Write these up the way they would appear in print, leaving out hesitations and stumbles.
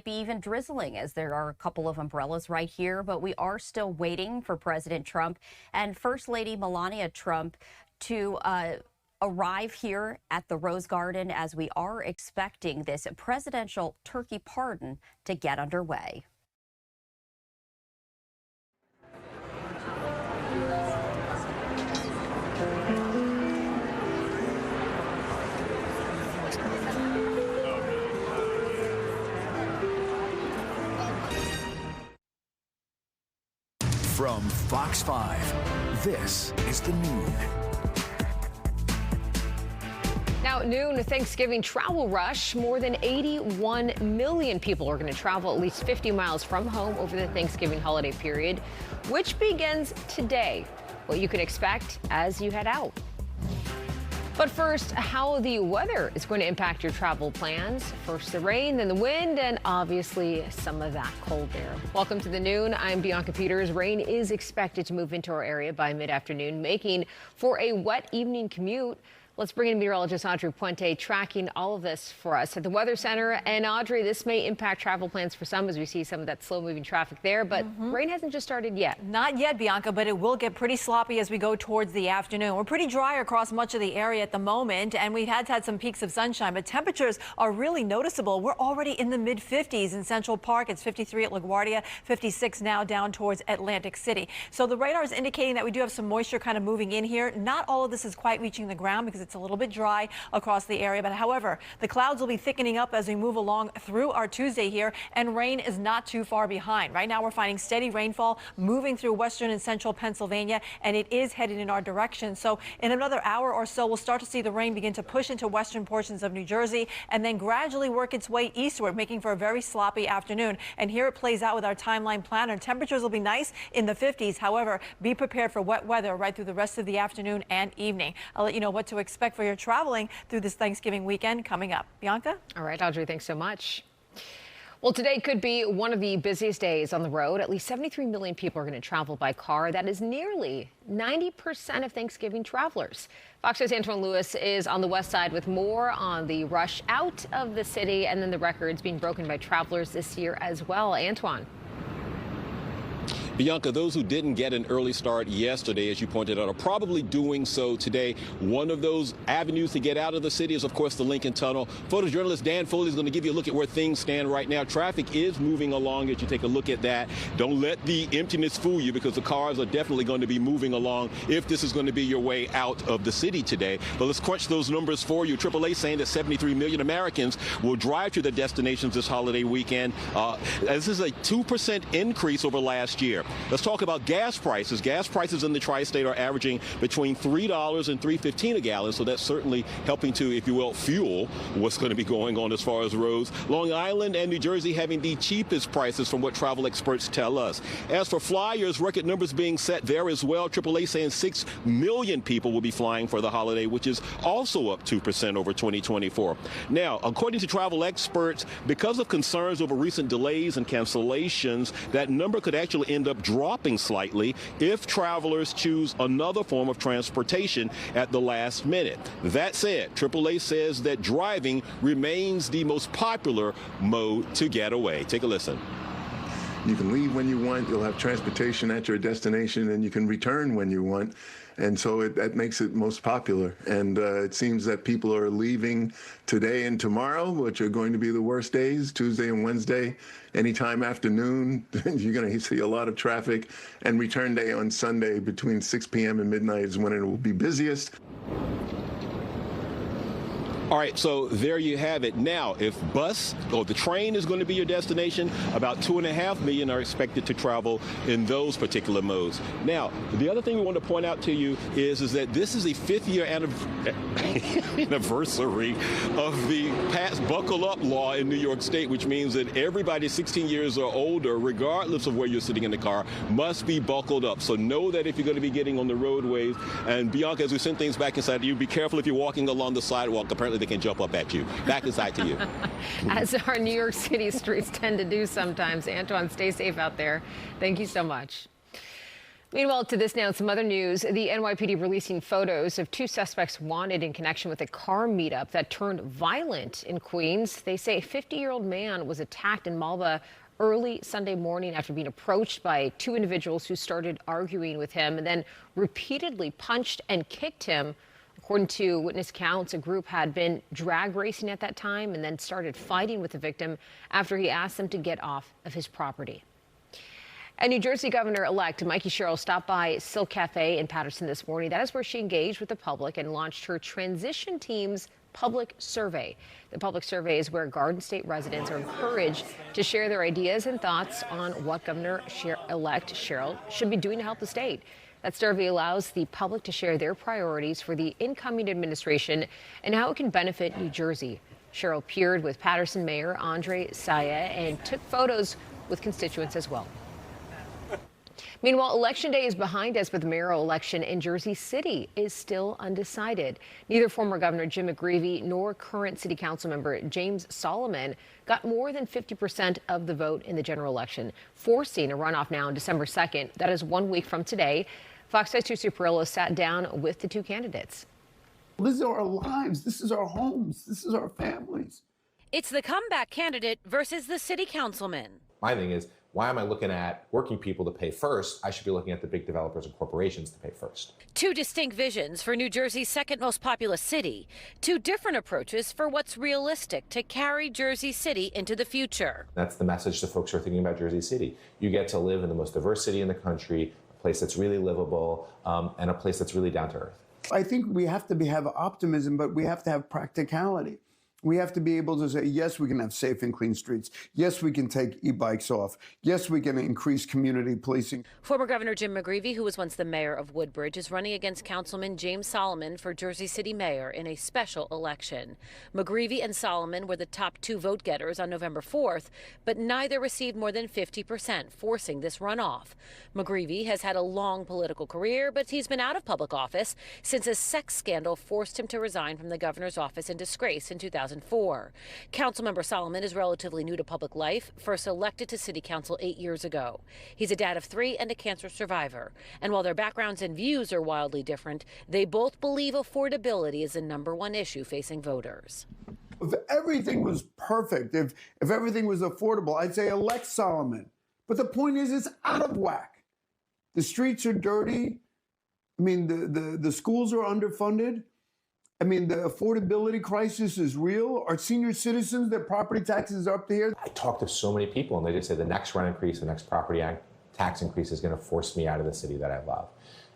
be even drizzling, as there are a couple of umbrellas right here. But we are still waiting for President Trump and First Lady Melania Trump to arrive here at the Rose Garden, as we are expecting this presidential turkey pardon to get underway. From Fox 5, this is The Noon. Now at noon, Thanksgiving travel rush. More than 81 million people are going to travel at least 50 miles from home over the Thanksgiving holiday period, which begins today. What you can expect as you head out. But first, how the weather is going to impact your travel plans. First the rain, then the wind, and obviously some of that cold air. Welcome to The Noon. I'm Bianca Peters. Rain is expected to move into our area by mid-afternoon, making for a wet evening commute. Let's bring in meteorologist Audrey Puente tracking all of this for us at the Weather Center. And Audrey, this may impact travel plans for some as we see some of that slow-moving traffic there, but rain hasn't just started yet. Not yet, Bianca, but it will get pretty sloppy as we go towards the afternoon. We're pretty dry across much of the area at the moment, and we've had some peaks of sunshine, but temperatures are really noticeable. We're already in the mid-50s in Central Park. It's 53 at LaGuardia, 56 now down towards Atlantic City. So the radar is indicating that we do have some moisture kind of moving in here. Not all of this is quite reaching the ground because it's a little bit dry across the area, but however, the clouds will be thickening up as we move along through our Tuesday here, and rain is not too far behind. Right now we're finding steady rainfall moving through western and central Pennsylvania, and it is headed in our direction. So in another hour or so, we'll start to see the rain begin to push into western portions of New Jersey and then gradually work its way eastward, making for a very sloppy afternoon. And here it plays out with our timeline planner. Temperatures will be nice in the 50s. However, be prepared for wet weather right through the rest of the afternoon and evening. I'll let you know what to expect for your traveling through this Thanksgiving weekend coming up. Bianca? All right, Audrey, thanks so much. Well, today could be one of the busiest days on the road. At least 73 million people are going to travel by car. That is nearly 90% of Thanksgiving travelers. Fox 5's Antoine Lewis is on the west side with more on the rush out of the city and then the records being broken by travelers this year as well. Antoine. Bianca, those who didn't get an early start yesterday, as you pointed out, are probably doing so today. One of those avenues to get out of the city is, of course, the Lincoln Tunnel. Photojournalist Dan Foley is going to give you a look at where things stand right now. Traffic is moving along as you take a look at that. Don't let the emptiness fool you, because the cars are definitely going to be moving along if this is going to be your way out of the city today. But let's crunch those numbers for you. AAA saying that 73 million Americans will drive to their destinations this holiday weekend. This is a 2% increase over last year. Let's talk about gas prices. Gas prices in the Tri-State are averaging between $3 and $3.15 a gallon, so that's certainly helping to, if you will, fuel what's going to be going on as far as roads. Long Island and New Jersey having the cheapest prices from what travel experts tell us. As for flyers, record numbers being set there as well. AAA saying 6 million people will be flying for the holiday, which is also up 2% over 2024. Now, according to travel experts, because of concerns over recent delays and cancellations, that number could actually end up dropping slightly if travelers choose another form of transportation at the last minute. That said, AAA says that driving remains the most popular mode to get away. Take a listen. You can leave when you want, you'll have transportation at your destination, and you can return when you want. And so that makes it most popular. And it seems that people are leaving today and tomorrow, which are going to be the worst days, Tuesday and Wednesday. Anytime afternoon, you're going to see a lot of traffic. And return day on Sunday between 6 p.m. and midnight is when it will be busiest. All right, so there you have it. Now, if bus or the train is going to be your destination, about 2.5 million are expected to travel in those particular modes. Now, the other thing we want to point out to you is that this is the 5th year anniversary of the past buckle up law in New York State, which means that everybody 16 years or older, regardless of where you're sitting in the car, must be buckled up. So know that if you're going to be getting on the roadways, and Bianca, as we send things back inside you, be careful if you're walking along the sidewalk. Apparently they can jump up at you. Back inside to you. As our New York City streets tend to do sometimes. Antoine, stay safe out there. Thank you so much. Meanwhile, to this now, some other news. The NYPD releasing photos of two suspects wanted in connection with a car meetup that turned violent in Queens. They say a 50-year-old man was attacked in Malva early Sunday morning after being approached by two individuals who started arguing with him and then repeatedly punched and kicked him. According to witness counts, a group had been drag racing at that time and then started fighting with the victim after he asked them to get off of his property. And New Jersey Governor-elect Mikey Sherrill stopped by Silk Cafe in Paterson this morning. That is where she engaged with the public and launched her transition team's public survey. The public survey is where Garden State residents are encouraged to share their ideas and thoughts on what Governor-elect Sherrill should be doing to help the state. That survey allows the public to share their priorities for the incoming administration and how it can benefit New Jersey. Sherrill appeared with Paterson Mayor Andre Saya and took photos with constituents as well. Meanwhile, Election Day is behind us, but the mayoral election in Jersey City is still undecided. Neither former Governor Jim McGreevey nor current City Council member James Solomon got more than 50% of the vote in the general election, forcing a runoff now on December 2nd. That is 1 week from today. Fox 5's Stu Cirillo sat down with the two candidates. This is our lives. This is our homes. This is our families. It's the comeback candidate versus the city councilman. My thing is, why am I looking at working people to pay first? I should be looking at the big developers and corporations to pay first. Two distinct visions for New Jersey's second most populous city. Two different approaches for what's realistic to carry Jersey City into the future. That's the message to folks who are thinking about Jersey City. You get to live in the most diverse city in the country, a place that's really livable, and a place that's really down to earth. I think we have to have optimism, but we have to have practicality. We have to be able to say, yes, we can have safe and clean streets. Yes, we can take e-bikes off. Yes, we can increase community policing. Former Governor Jim McGreevey, who was once the mayor of Woodbridge, is running against Councilman James Solomon for Jersey City mayor in a special election. McGreevey and Solomon were the top two vote getters on November 4th, but neither received more than 50%, forcing this runoff. McGreevey has had a long political career, but he's been out of public office since a sex scandal forced him to resign from the governor's office in disgrace in 2004. Councilmember Solomon is relatively new to public life, first elected to city council 8 years ago. He's a dad of 3 and a cancer survivor. And while their backgrounds and views are wildly different, they both believe affordability is the #1 issue facing voters. If everything was perfect, if everything was affordable, I'd say elect Solomon. But the point is, it's out of whack. The streets are dirty. I mean, the schools are underfunded. I mean, the affordability crisis is real. Our senior citizens, their property taxes are up to here. I talk to so many people, and they just say the next rent increase, the next property tax increase is going to force me out of the city that I love.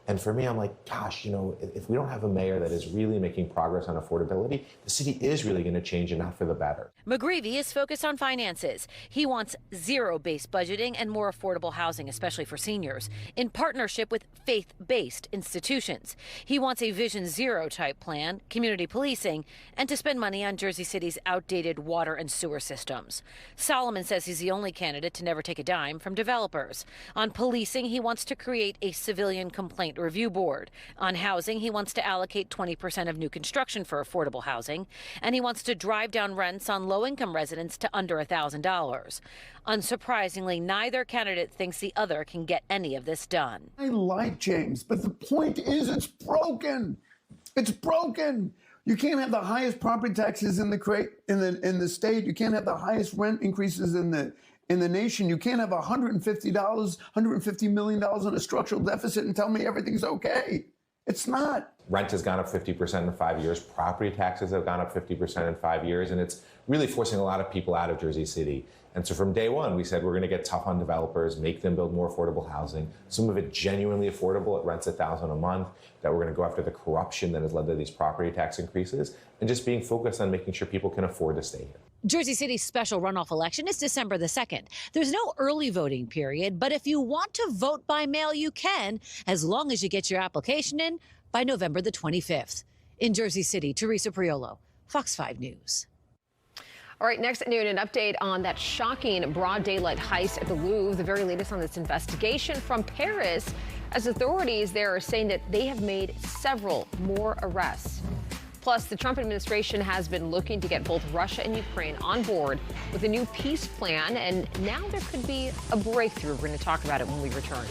And for me, I'm like, gosh, you know, if we don't have a mayor that is really making progress on affordability, the city is really going to change, and not for the better. McGreevey is focused on finances. He wants zero-based budgeting and more affordable housing, especially for seniors, in partnership with faith-based institutions. He wants a Vision Zero type plan, community policing, and to spend money on Jersey City's outdated water and sewer systems. Solomon says he's the only candidate to never take a dime from developers. On policing, he wants to create a civilian complaint review board. On housing, he wants to allocate 20% of new construction for affordable housing, and he wants to drive down rents on low-income residents to under $1,000. Unsurprisingly, neither candidate thinks the other can get any of this done. I like James, but the point is, it's broken. It's broken. You can't have the highest property taxes in the state. You can't have the highest rent increases in the nation. You can't have $150 million in a structural deficit and tell me everything's okay. It's not. Rent has gone up 50% in 5 years. Property taxes have gone up 50% in 5 years. And it's really forcing a lot of people out of Jersey City. And so from day one, we said we're going to get tough on developers, make them build more affordable housing, some of it genuinely affordable at rents $1,000 a month, that we're going to go after the corruption that has led to these property tax increases, and just being focused on making sure people can afford to stay here. Jersey City's special runoff election is December the 2nd. There's no early voting period, but if you want to vote by mail, you can, as long as you get your application in by November the 25th. In Jersey City, Teresa Priolo, Fox 5 News. All right, next at noon, an update on that shocking broad daylight heist at the Louvre. The very latest on this investigation from Paris, as authorities there are saying that they have made several more arrests. Plus, the Trump administration has been looking to get both Russia and Ukraine on board with a new peace plan, and now there could be a breakthrough. We're going to talk about it when we return.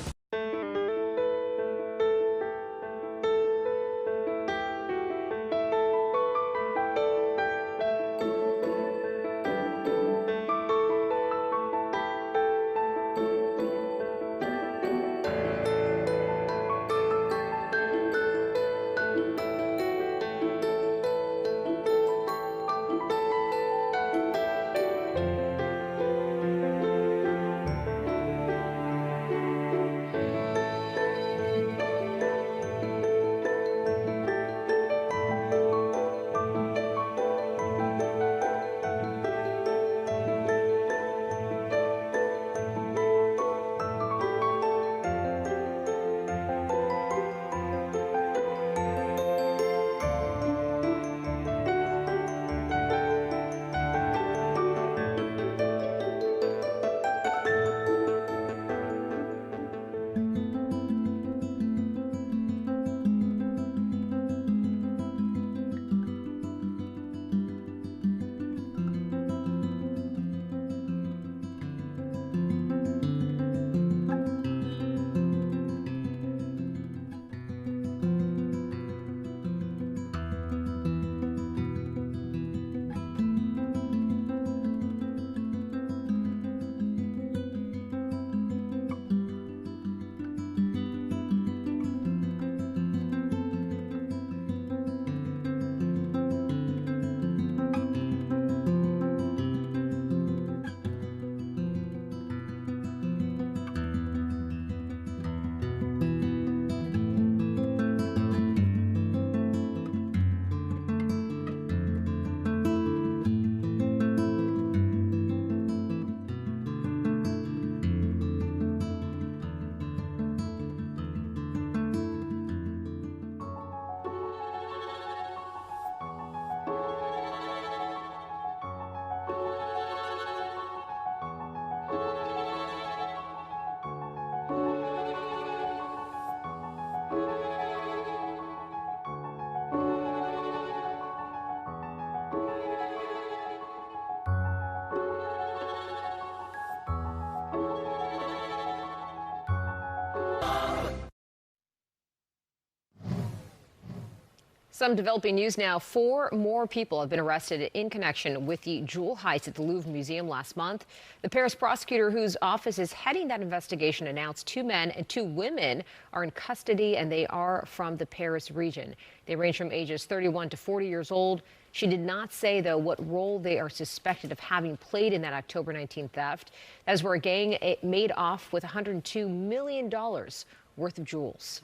Some developing news now. 4 more people have been arrested in connection with the jewel heist at the Louvre Museum last month. The Paris prosecutor whose office is heading that investigation announced 2 men and 2 women are in custody, and they are from the Paris region. They range from ages 31 to 40 years old. She did not say, though, what role they are suspected of having played in that October 19 theft. That is where a gang made off with $102 million worth of jewels.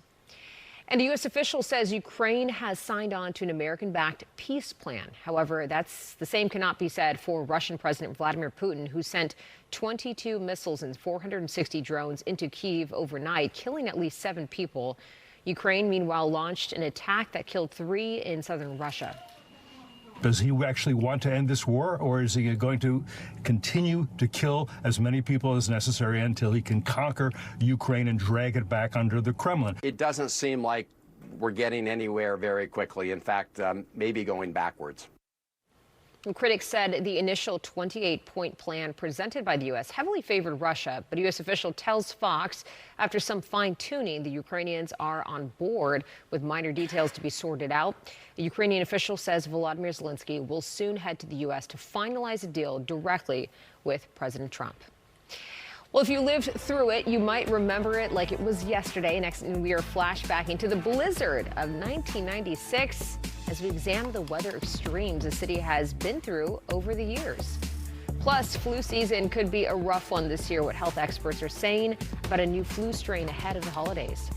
And a U.S. official says Ukraine has signed on to an American-backed peace plan. However, that's the same cannot be said for Russian President Vladimir Putin, who sent 22 missiles and 460 drones into Kyiv overnight, killing at least 7 people. Ukraine, meanwhile, launched an attack that killed 3 in southern Russia. Does he actually want to end this war, or is he going to continue to kill as many people as necessary until he can conquer Ukraine and drag it back under the Kremlin? It doesn't seem like we're getting anywhere very quickly. In fact, maybe going backwards. Critics said the initial 28-point plan presented by the U.S. heavily favored Russia, but a U.S. official tells Fox after some fine-tuning, the Ukrainians are on board with minor details to be sorted out. A Ukrainian official says Volodymyr Zelensky will soon head to the U.S. to finalize a deal directly with President Trump. Well, if you lived through it, you might remember it like it was yesterday. Next, we are flashbacking to the blizzard of 1996 as we examine the weather extremes the city has been through over the years. Plus, flu season could be a rough one this year, what health experts are saying about a new flu strain ahead of the holidays.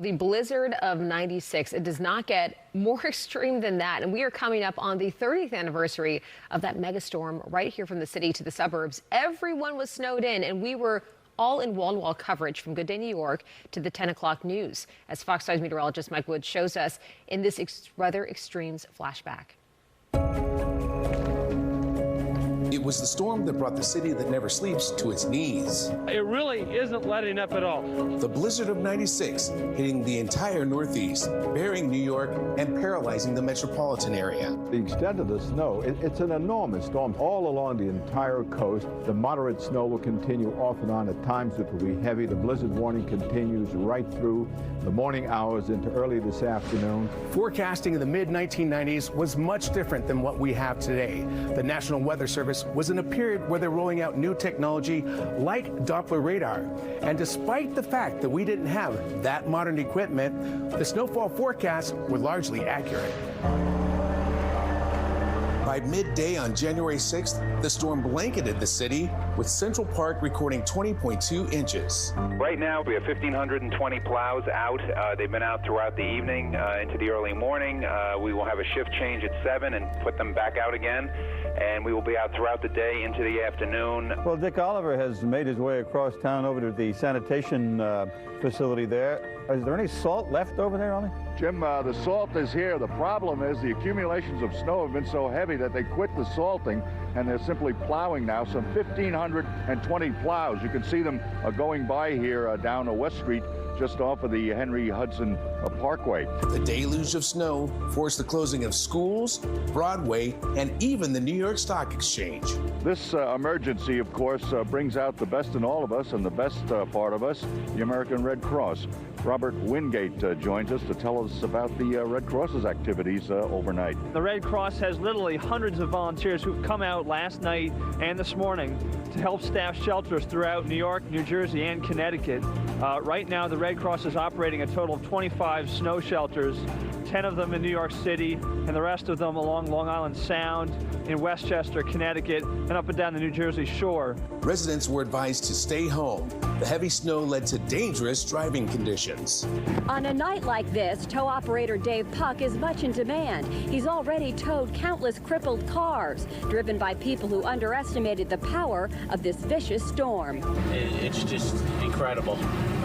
The blizzard of 96, it does not get more extreme than that. And we are coming up on the 30th anniversary of that megastorm right here from the city to the suburbs. Everyone was snowed in, and we were all in wall-to-wall coverage from Good Day New York to the 10 o'clock news, as Fox 5 meteorologist Mike Woods shows us in this weather extremes flashback. It was the storm that brought the city that never sleeps to its knees. It really isn't letting up at all. The blizzard of 96 hitting the entire Northeast, burying New York and paralyzing the metropolitan area. The extent of the snow, it's an enormous storm all along the entire coast. The moderate snow will continue off and on. At times it will be heavy. The blizzard warning continues right through the morning hours into early this afternoon. Forecasting in the mid-1990s was much different than what we have today. The National Weather Service officials was in a period where they're rolling out new technology like Doppler radar. And despite the fact that we didn't have that modern equipment, the snowfall forecasts were largely accurate. By midday on January 6th, the storm blanketed the city, with Central Park recording 20.2 inches. Right now, we have 1,520 plows out. They've been out throughout the evening into the early morning. We will have a shift change at 7 and put them back out again. And we will be out throughout the day into the afternoon. Well, Dick Oliver has made his way across town over to the sanitation facility there. Is there any salt left over there, Ollie? Jim, the salt is here. The problem is the accumulations of snow have been so heavy that they quit the salting and they're simply plowing now. Some 1,520 plows. You can see them going by here down West Street, just off of the Henry Hudson Parkway. The deluge of snow forced the closing of schools, Broadway, and even the New York Stock Exchange. This emergency, of course, brings out the best in all of us, and the best part of us, the American Red Cross. Robert Wingate joins us to tell us about the Red Cross's activities overnight. The Red Cross has literally hundreds of volunteers who've come out last night and this morning to help staff shelters throughout New York, New Jersey, and Connecticut. Right now, the Red Cross is operating a total of 25 snow shelters, 10 of them in New York City, and the rest of them along Long Island Sound, in Westchester, Connecticut, and up and down the New Jersey shore. Residents were advised to stay home. The heavy snow led to dangerous driving conditions. On a night like this, tow operator Dave Puck is much in demand. He's already towed countless crippled cars, driven by people who underestimated the power of this vicious storm. It's just incredible.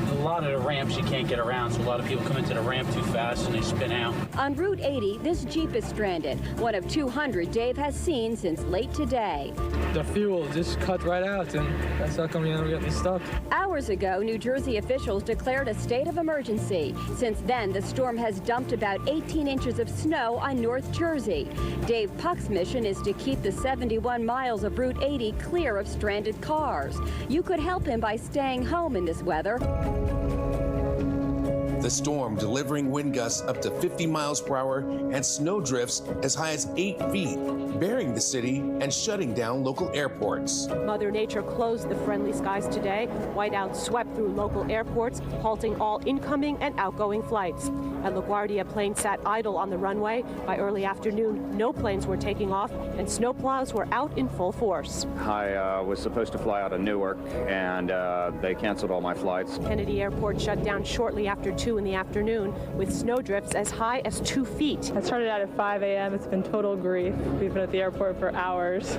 A lot of the ramps you can't get around, so a lot of people come into the ramp too fast and they spin out. On Route 80, this Jeep is stranded, one of 200 Dave has seen since late today. The fuel just cut right out, and that's how come we're getting stuck. Hours ago, New Jersey officials declared a state of emergency. Since then, the storm has dumped about 18 inches of snow on North Jersey. Dave Puck's mission is to keep the 71 miles of Route 80 clear of stranded cars. You could help him by staying home in this weather. The storm delivering wind gusts up to 50 miles per hour and snow drifts as high as 8 feet, burying the city and shutting down local airports. Mother Nature closed the friendly skies today. Whiteout swept through local airports, halting all incoming and outgoing flights. A LaGuardia plane sat idle on the runway. By early afternoon, no planes were taking off, and snowplows were out in full force. I was supposed to fly out of Newark, and they canceled all my flights. Kennedy Airport shut down shortly after 2 in the afternoon, with snowdrifts as high as 2 feet. I started out at 5 a.m. It's been total grief. We've been at the airport for hours.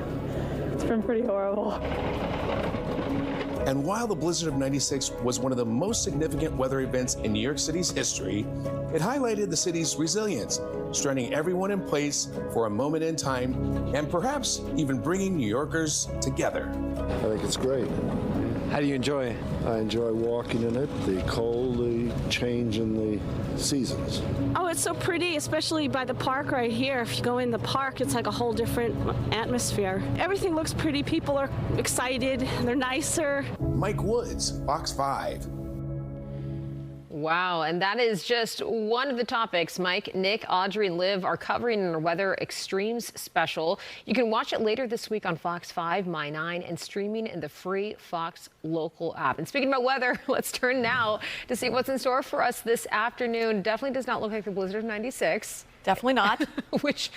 It's been pretty horrible. And while the blizzard of '96 was one of the most significant weather events in New York City's history, it highlighted the city's resilience, stranding everyone in place for a moment in time, and perhaps even bringing New Yorkers together. I think it's great. How do you enjoy it? I enjoy walking in it, the cold, the change in the seasons. Oh, it's so pretty, especially by the park right here. If you go in the park, it's like a whole different atmosphere. Everything looks pretty. People are excited. They're nicer. Mike Woods, Fox 5. Wow, and that is just one of the topics Mike, Nick, Audrey, and Liv are covering in our Weather Extremes special. You can watch it later this week on Fox 5, My 9, and streaming in the free Fox Local app. And speaking about weather, let's turn now to see what's in store for us this afternoon. Definitely does not look like the blizzard of '96. Definitely not. Which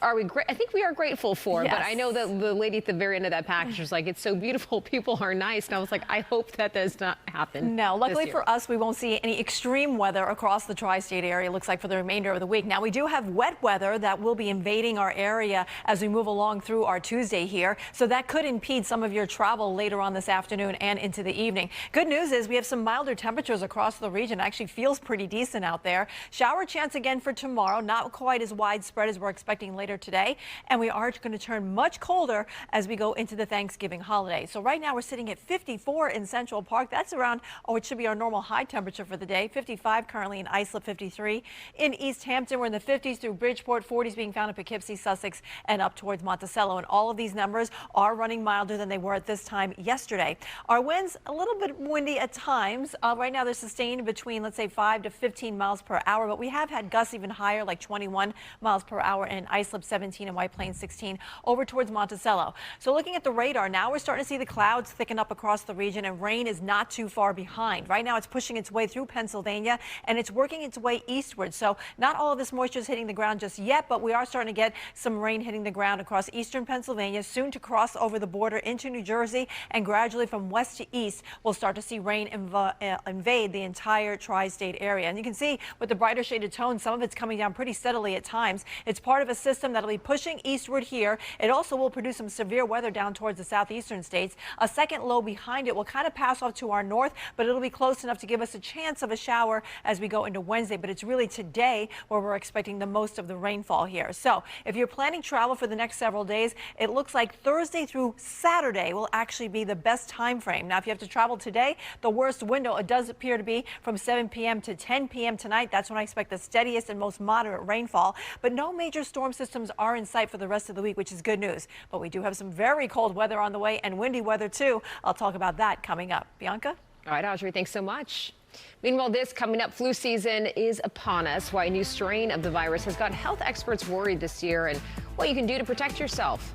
are we I think we are grateful for, yes. But I know that the lady at the very end of that package was like, it's so beautiful, people are nice, and I was like, I hope that does not happen. No, luckily for us, we won't see any extreme weather across the tri-state area, looks like, for the remainder of the week. Now, we do have wet weather that will be invading our area as we move along through our Tuesday here, so that could impede some of your travel later on this afternoon and into the evening. Good news is we have some milder temperatures across the region. It actually feels pretty decent out there. Shower chance again for tomorrow, not quite as widespread as we're expecting later today, and we are going to turn much colder as we go into the Thanksgiving holiday. So right now we're sitting at 54 in Central Park. That's around, it should be our normal high temperature for the day. 55 currently in Islip, 53. In East Hampton, we're in the 50s through Bridgeport, 40s being found in Poughkeepsie, Sussex, and up towards Monticello. And all of these numbers are running milder than they were at this time yesterday. Our winds a little bit windy at times. Right now they're sustained between, let's say, 5 to 15 miles per hour, but we have had gusts even higher, like 21 miles per hour in Islip. Islip 17 and White Plains 16 over towards Monticello. So looking at the radar now, we're starting to see the clouds thicken up across the region, and rain is not too far behind. Right now it's pushing its way through Pennsylvania and it's working its way eastward. So not all of this moisture is hitting the ground just yet, but we are starting to get some rain hitting the ground across eastern Pennsylvania, soon to cross over the border into New Jersey, and gradually from west to east we'll start to see rain invade the entire tri-state area. And you can see with the brighter shaded tones, some of it's coming down pretty steadily at times. It's part of a system that'll be pushing eastward here. It also will produce some severe weather down towards the southeastern states. A second low behind it will kind of pass off to our north, but it'll be close enough to give us a chance of a shower as we go into Wednesday. But it's really today where we're expecting the most of the rainfall here. So if you're planning travel for the next several days, it looks like Thursday through Saturday will actually be the best time frame. Now, if you have to travel today, the worst window, it does appear to be from 7 p.m. to 10 p.m. tonight. That's when I expect the steadiest and most moderate rainfall. But no major storm systems are in sight for the rest of the week, which is good news. But we do have some very cold weather on the way and windy weather too. I'll talk about that coming up. Bianca? All right, Audrey, thanks so much. Meanwhile, this coming up, flu season is upon us. Why a new strain of the virus has got health experts worried this year, and what you can do to protect yourself.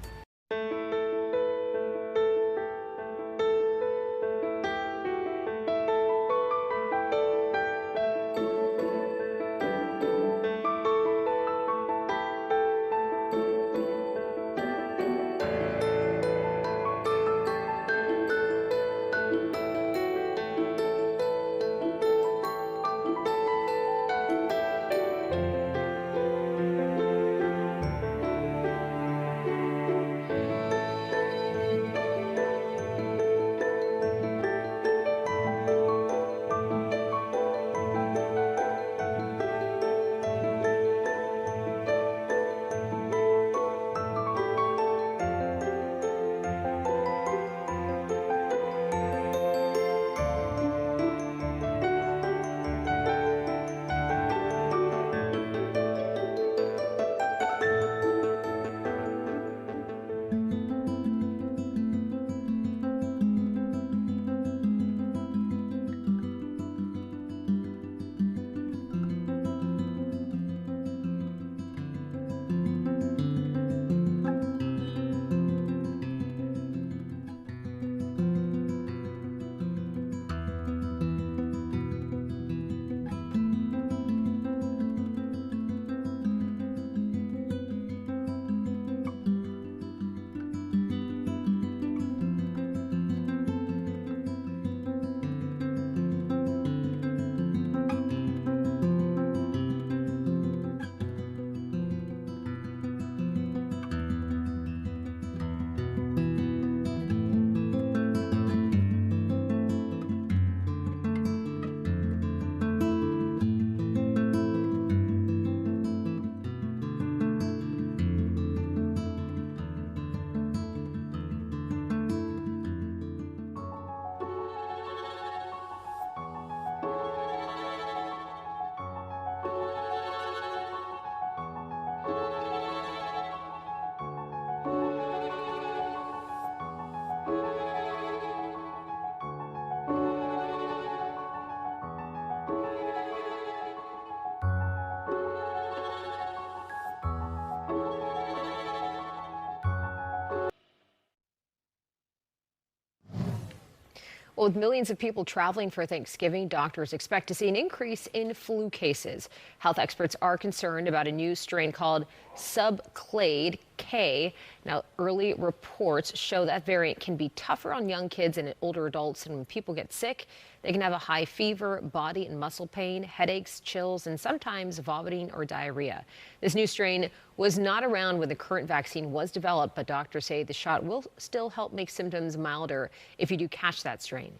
Well, with millions of people traveling for Thanksgiving, doctors expect to see an increase in flu cases. Health experts are concerned about a new strain called subclade K. Now, early reports show that variant can be tougher on young kids and older adults, and when people get sick, they can have a high fever, body and muscle pain, headaches, chills, and sometimes vomiting or diarrhea. This new strain was not around when the current vaccine was developed, but doctors say the shot will still help make symptoms milder if you do catch that strain.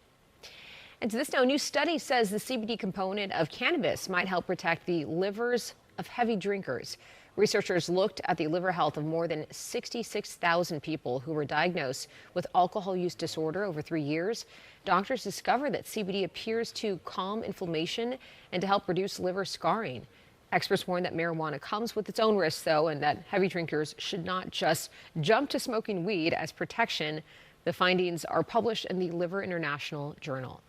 And to this now, a new study says the CBD component of cannabis might help protect the livers of heavy drinkers. Researchers looked at the liver health of more than 66,000 people who were diagnosed with alcohol use disorder over 3 years. Doctors discovered that CBD appears to calm inflammation and to help reduce liver scarring. Experts warn that marijuana comes with its own risks, though, and that heavy drinkers should not just jump to smoking weed as protection. The findings are published in the Liver International Journal.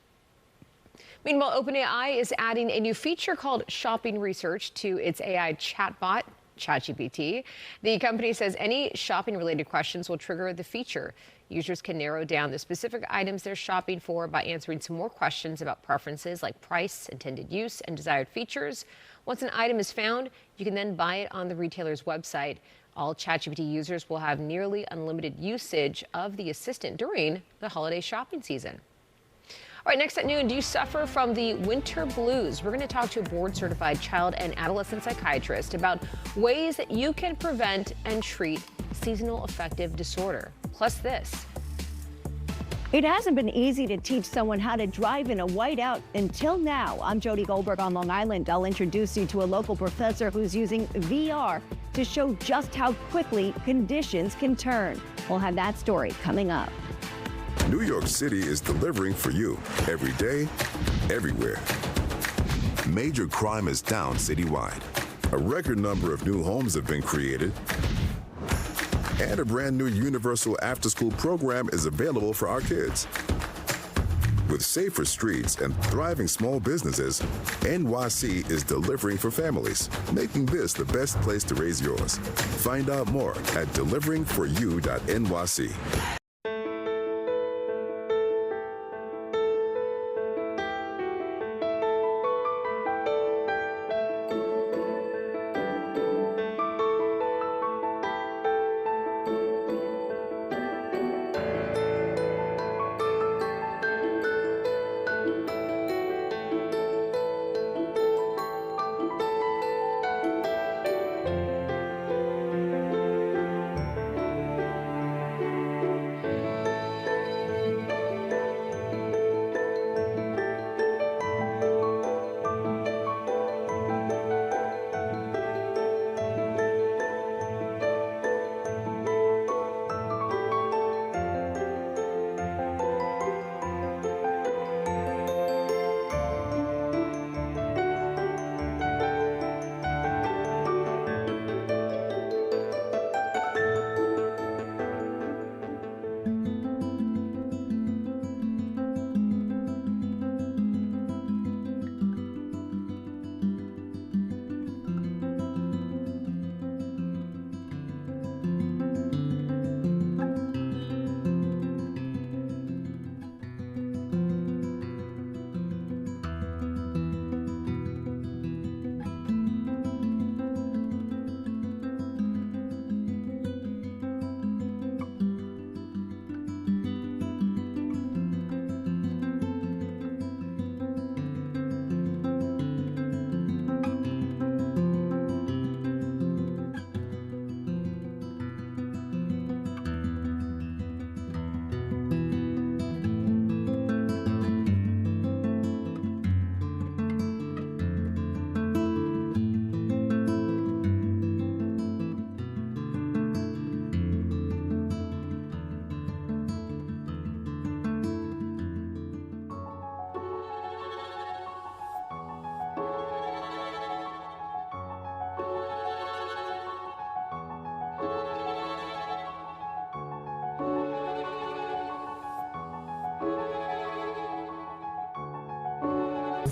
Meanwhile, OpenAI is adding a new feature called shopping research to its AI chatbot, ChatGPT. The company says any shopping-related questions will trigger the feature. Users can narrow down the specific items they're shopping for by answering some more questions about preferences like price, intended use, and desired features. Once an item is found, you can then buy it on the retailer's website. All ChatGPT users will have nearly unlimited usage of the assistant during the holiday shopping season. All right, next at noon, do you suffer from the winter blues? We're going to talk to a board-certified child and adolescent psychiatrist about ways that you can prevent and treat seasonal affective disorder. Plus this. It hasn't been easy to teach someone how to drive in a whiteout until now. I'm Jody Goldberg on Long Island. I'll introduce you to a local professor who's using VR to show just how quickly conditions can turn. We'll have that story coming up. New York City is delivering for you every day, everywhere. Major crime is down citywide. A record number of new homes have been created. And a brand new universal after-school program is available for our kids. With safer streets and thriving small businesses, NYC is delivering for families, making this the best place to raise yours. Find out more at deliveringforyou.nyc.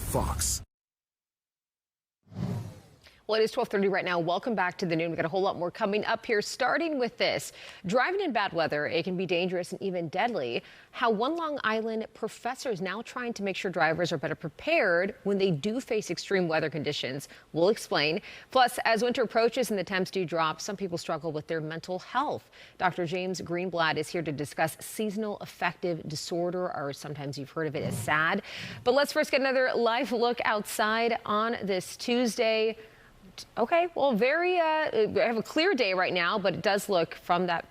Fox. Well, it is 12:30 right now. Welcome back to the noon. We've got a whole lot more coming up here, starting with this. Driving in bad weather, it can be dangerous and even deadly. How one Long Island professor is now trying to make sure drivers are better prepared when they do face extreme weather conditions. We'll explain. Plus, as winter approaches and the temps do drop, some people struggle with their mental health. Dr. James Greenblatt is here to discuss seasonal affective disorder, or sometimes you've heard of it as SAD. But let's first get another live look outside on this Tuesday. Okay, well, I have a clear day right now, but it does look from that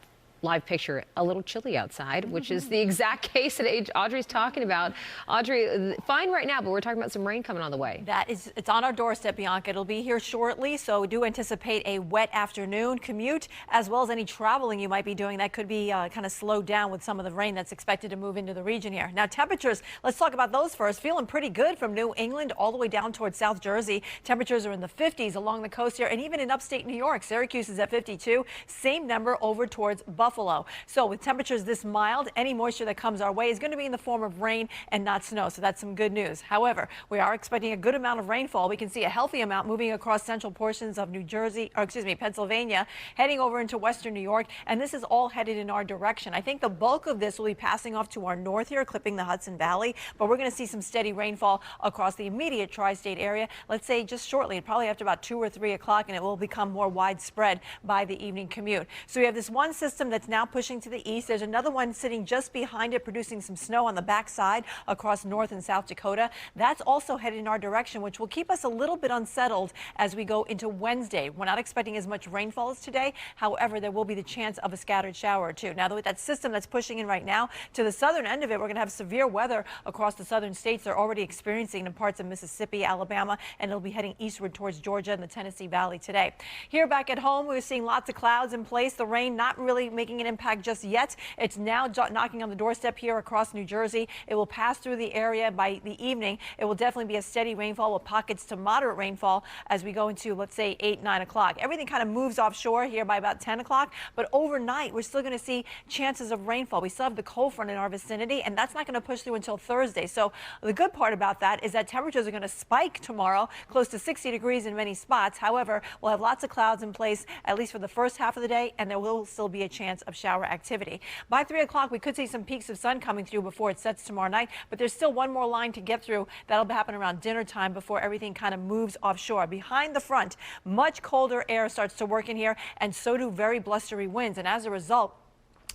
live picture a little chilly outside, which is the exact case that Audrey's talking about. Audrey, fine right now, but we're talking about some rain coming on the way. It's on our doorstep, Bianca. It'll be here shortly, so do anticipate a wet afternoon commute, as well as any traveling you might be doing that could be kind of slowed down with some of the rain that's expected to move into the region here. Now, temperatures, let's talk about those first. Feeling pretty good from New England all the way down towards South Jersey. Temperatures are in the 50s along the coast here, and even in upstate New York. Syracuse is at 52. Same number over towards Buffalo. Buffalo. So with temperatures this mild, any moisture that comes our way is going to be in the form of rain and not snow. So that's some good news. However, we are expecting a good amount of rainfall. We can see a healthy amount moving across central portions of Pennsylvania, heading over into western New York. And this is all headed in our direction. I think the bulk of this will be passing off to our north here, clipping the Hudson Valley. But we're going to see some steady rainfall across the immediate tri-state area. Let's say just shortly, probably after about 2 or 3 o'clock, and it will become more widespread by the evening commute. So we have this one system that's now pushing to the east. There's another one sitting just behind it, producing some snow on the backside across North and South Dakota. That's also headed in our direction, which will keep us a little bit unsettled as we go into Wednesday. We're not expecting as much rainfall as today. However, there will be the chance of a scattered shower or two. Now, with that system that's pushing in right now to the southern end of it, we're going to have severe weather across the southern states. They're already experiencing in parts of Mississippi, Alabama, and it'll be heading eastward towards Georgia and the Tennessee Valley today. Here back at home, we're seeing lots of clouds in place. The rain not really making an impact just yet. It's now knocking on the doorstep here across New Jersey. It will pass through the area by the evening. It will definitely be a steady rainfall with pockets to moderate rainfall as we go into, let's say, 8, 9 o'clock. Everything kind of moves offshore here by about 10 o'clock, but overnight we're still going to see chances of rainfall. We still have the cold front in our vicinity, and that's not going to push through until Thursday. So the good part about that is that temperatures are going to spike tomorrow, close to 60 degrees in many spots. However, we'll have lots of clouds in place, at least for the first half of the day, and there will still be a chance of shower activity. By 3 o'clock, we could see some peaks of sun coming through before it sets tomorrow night, but there's still one more line to get through. That'll happen around dinner time before everything kind of moves offshore. Behind the front, much colder air starts to work in here, and so do very blustery winds. And as a result,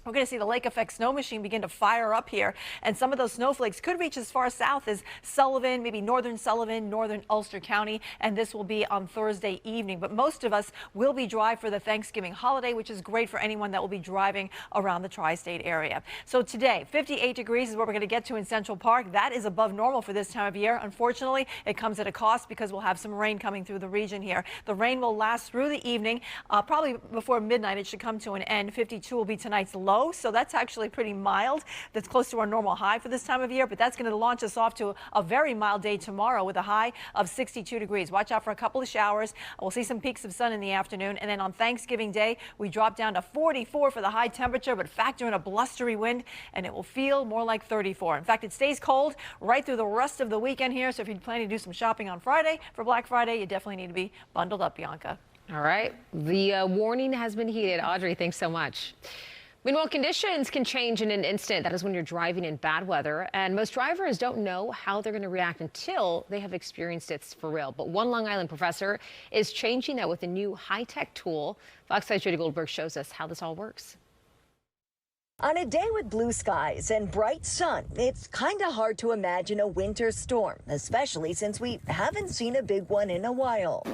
we're going to see the lake effect snow machine begin to fire up here, and some of those snowflakes could reach as far south as Sullivan, maybe northern Sullivan, northern Ulster County, and this will be on Thursday evening. But most of us will be dry for the Thanksgiving holiday, which is great for anyone that will be driving around the tri-state area. So today, 58 degrees is what we're going to get to in Central Park. That is above normal for this time of year. Unfortunately, it comes at a cost because we'll have some rain coming through the region here. The rain will last through the evening. Probably before midnight, it should come to an end. 52 will be tonight's low. So that's actually pretty mild. That's close to our normal high for this time of year, but that's going to launch us off to a very mild day tomorrow with a high of 62 degrees. Watch out for a couple of showers. We'll see some peaks of sun in the afternoon. And then on Thanksgiving Day, we drop down to 44 for the high temperature, but factor in a blustery wind, and it will feel more like 34. In fact, it stays cold right through the rest of the weekend here. So if you're planning to do some shopping on Friday for Black Friday, you definitely need to be bundled up, Bianca. All right. The warning has been heeded. Audrey, thanks so much. Meanwhile, conditions can change in an instant. That is when you're driving in bad weather, and most drivers don't know how they're going to react until they have experienced it for real. But one Long Island professor is changing that with a new high-tech tool. Fox 5's Jody Goldberg shows us how this all works. On a day with blue skies and bright sun, it's kind of hard to imagine a winter storm, especially since we haven't seen a big one in a while.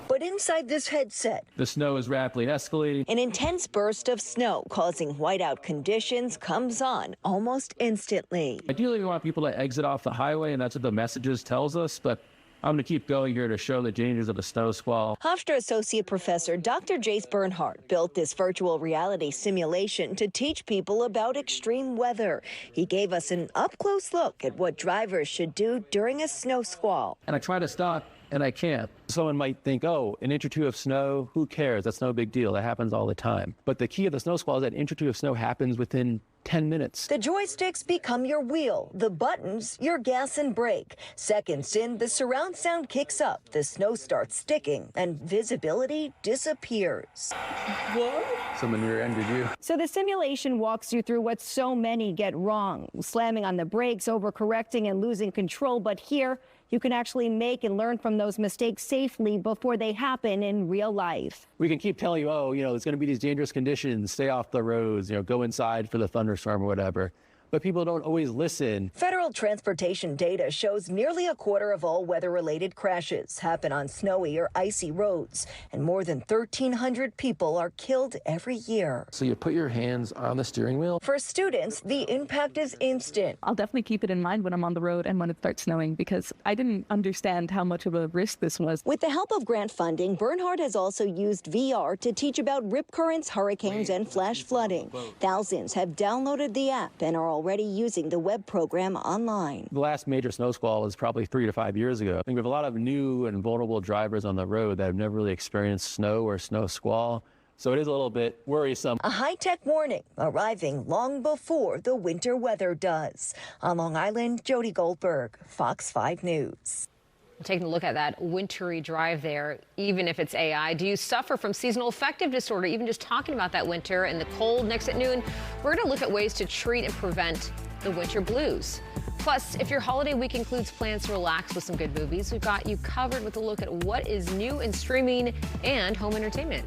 But inside this headset, the snow is rapidly escalating. An intense burst of snow causing whiteout conditions comes on almost instantly. Ideally, we want people to exit off the highway, and that's what the messages tells us, but I'm going to keep going here to show the dangers of the snow squall. Hofstra Associate Professor Dr. Jace Bernhardt built this virtual reality simulation to teach people about extreme weather. He gave us an up-close look at what drivers should do during a snow squall. And I try to stop, and I can't. Someone might think, oh, an inch or two of snow, who cares? That's no big deal. That happens all the time. But the key of the snow squall is that an inch or two of snow happens within 10 minutes. The joysticks become your wheel, the buttons your gas and brake. Seconds in, the surround sound kicks up, the snow starts sticking, and visibility disappears. What? Someone rear-ended you. So the simulation walks you through what so many get wrong, slamming on the brakes, overcorrecting, and losing control. But here, you can actually make and learn from those mistakes safely before they happen in real life. We can keep telling you, oh, there's going to be these dangerous conditions, stay off the roads, go inside for the thunderstorm or whatever. But people don't always listen. Federal transportation data shows nearly a quarter of all weather-related crashes happen on snowy or icy roads, and more than 1,300 people are killed every year. So you put your hands on the steering wheel. For students, the impact is instant. I'll definitely keep it in mind when I'm on the road and when it starts snowing, because I didn't understand how much of a risk this was. With the help of grant funding, Bernhardt has also used VR to teach about rip currents, hurricanes, and flash flooding. Thousands have downloaded the app and are already using the web program online. The last major snow squall was probably 3 to 5 years ago. I think we have a lot of new and vulnerable drivers on the road that have never really experienced snow or snow squall. So it is a little bit worrisome. A high-tech warning arriving long before the winter weather does. On Long Island, Jody Goldberg, Fox 5 News. Taking a look at that wintry drive there, even if it's AI, do you suffer from seasonal affective disorder? Even just talking about that winter and the cold. Next at noon, we're going to look at ways to treat and prevent the winter blues. Plus, if your holiday week includes plans to relax with some good movies, we've got you covered with a look at what is new in streaming and home entertainment.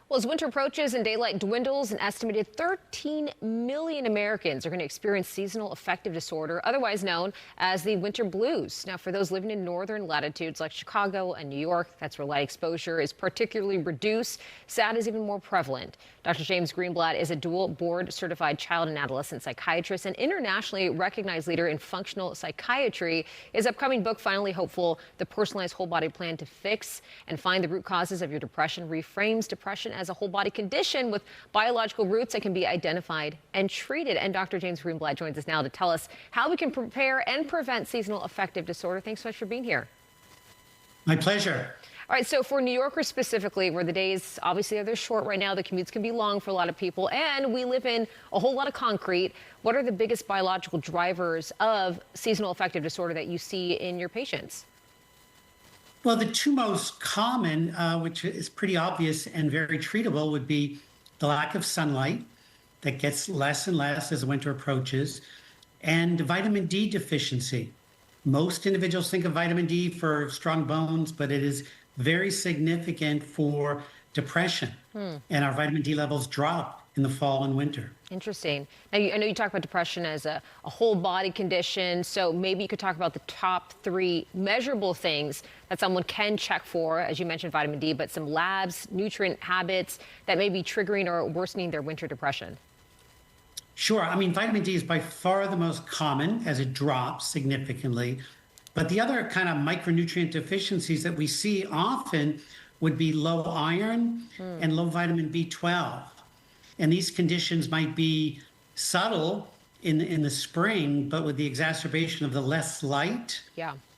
Well, as winter approaches and daylight dwindles, an estimated 13 million Americans are going to experience seasonal affective disorder, otherwise known as the winter blues. Now, for those living in northern latitudes like Chicago and New York, that's where light exposure is particularly reduced. SAD is even more prevalent. Dr. James Greenblatt is a dual board-certified child and adolescent psychiatrist and internationally recognized leader in functional psychiatry. His upcoming book, Finally Hopeful, The Personalized Whole Body Plan to Fix and Find the Root Causes of Your Depression, reframes depression as a whole body condition with biological roots that can be identified and treated. And Dr. James Greenblatt joins us now to tell us how we can prepare and prevent seasonal affective disorder. Thanks so much for being here. My pleasure. All right, so for New Yorkers specifically, where the days obviously they're short right now, the commutes can be long for a lot of people, and we live in a whole lot of concrete. What are the biggest biological drivers of seasonal affective disorder that you see in your patients? Well, the two most common, which is pretty obvious and very treatable, would be the lack of sunlight that gets less and less as winter approaches, and vitamin D deficiency. Most individuals think of vitamin D for strong bones, but it is very significant for depression. And our vitamin D levels drop in the fall and winter. Interesting. Now, I know you talk about depression as a whole body condition, so maybe you could talk about the top 3 measurable things that someone can check for, as you mentioned vitamin D, but some labs, nutrient habits that may be triggering or worsening their winter depression. Sure. I mean, vitamin D is by far the most common as it drops significantly. But the other kind of micronutrient deficiencies that we see often would be low iron and low vitamin B12. And these conditions might be subtle in the spring, but with the exacerbation of the less light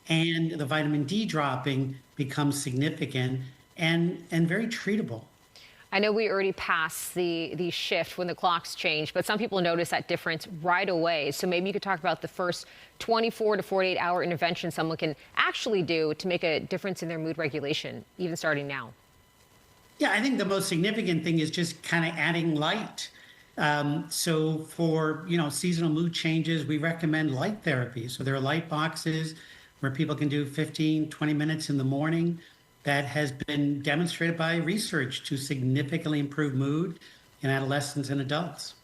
and the vitamin D dropping becomes significant and very treatable. I know we already passed the shift when the clocks change, but some people notice that difference right away. So maybe you could talk about the first 24 to 48 hour intervention someone can actually do to make a difference in their mood regulation, even starting now. Yeah, I think the most significant thing is just kind of adding light. So for, seasonal mood changes, we recommend light therapy. So there are light boxes where people can do 15, 20 minutes in the morning. That has been demonstrated by research to significantly improve mood in adolescents and adults.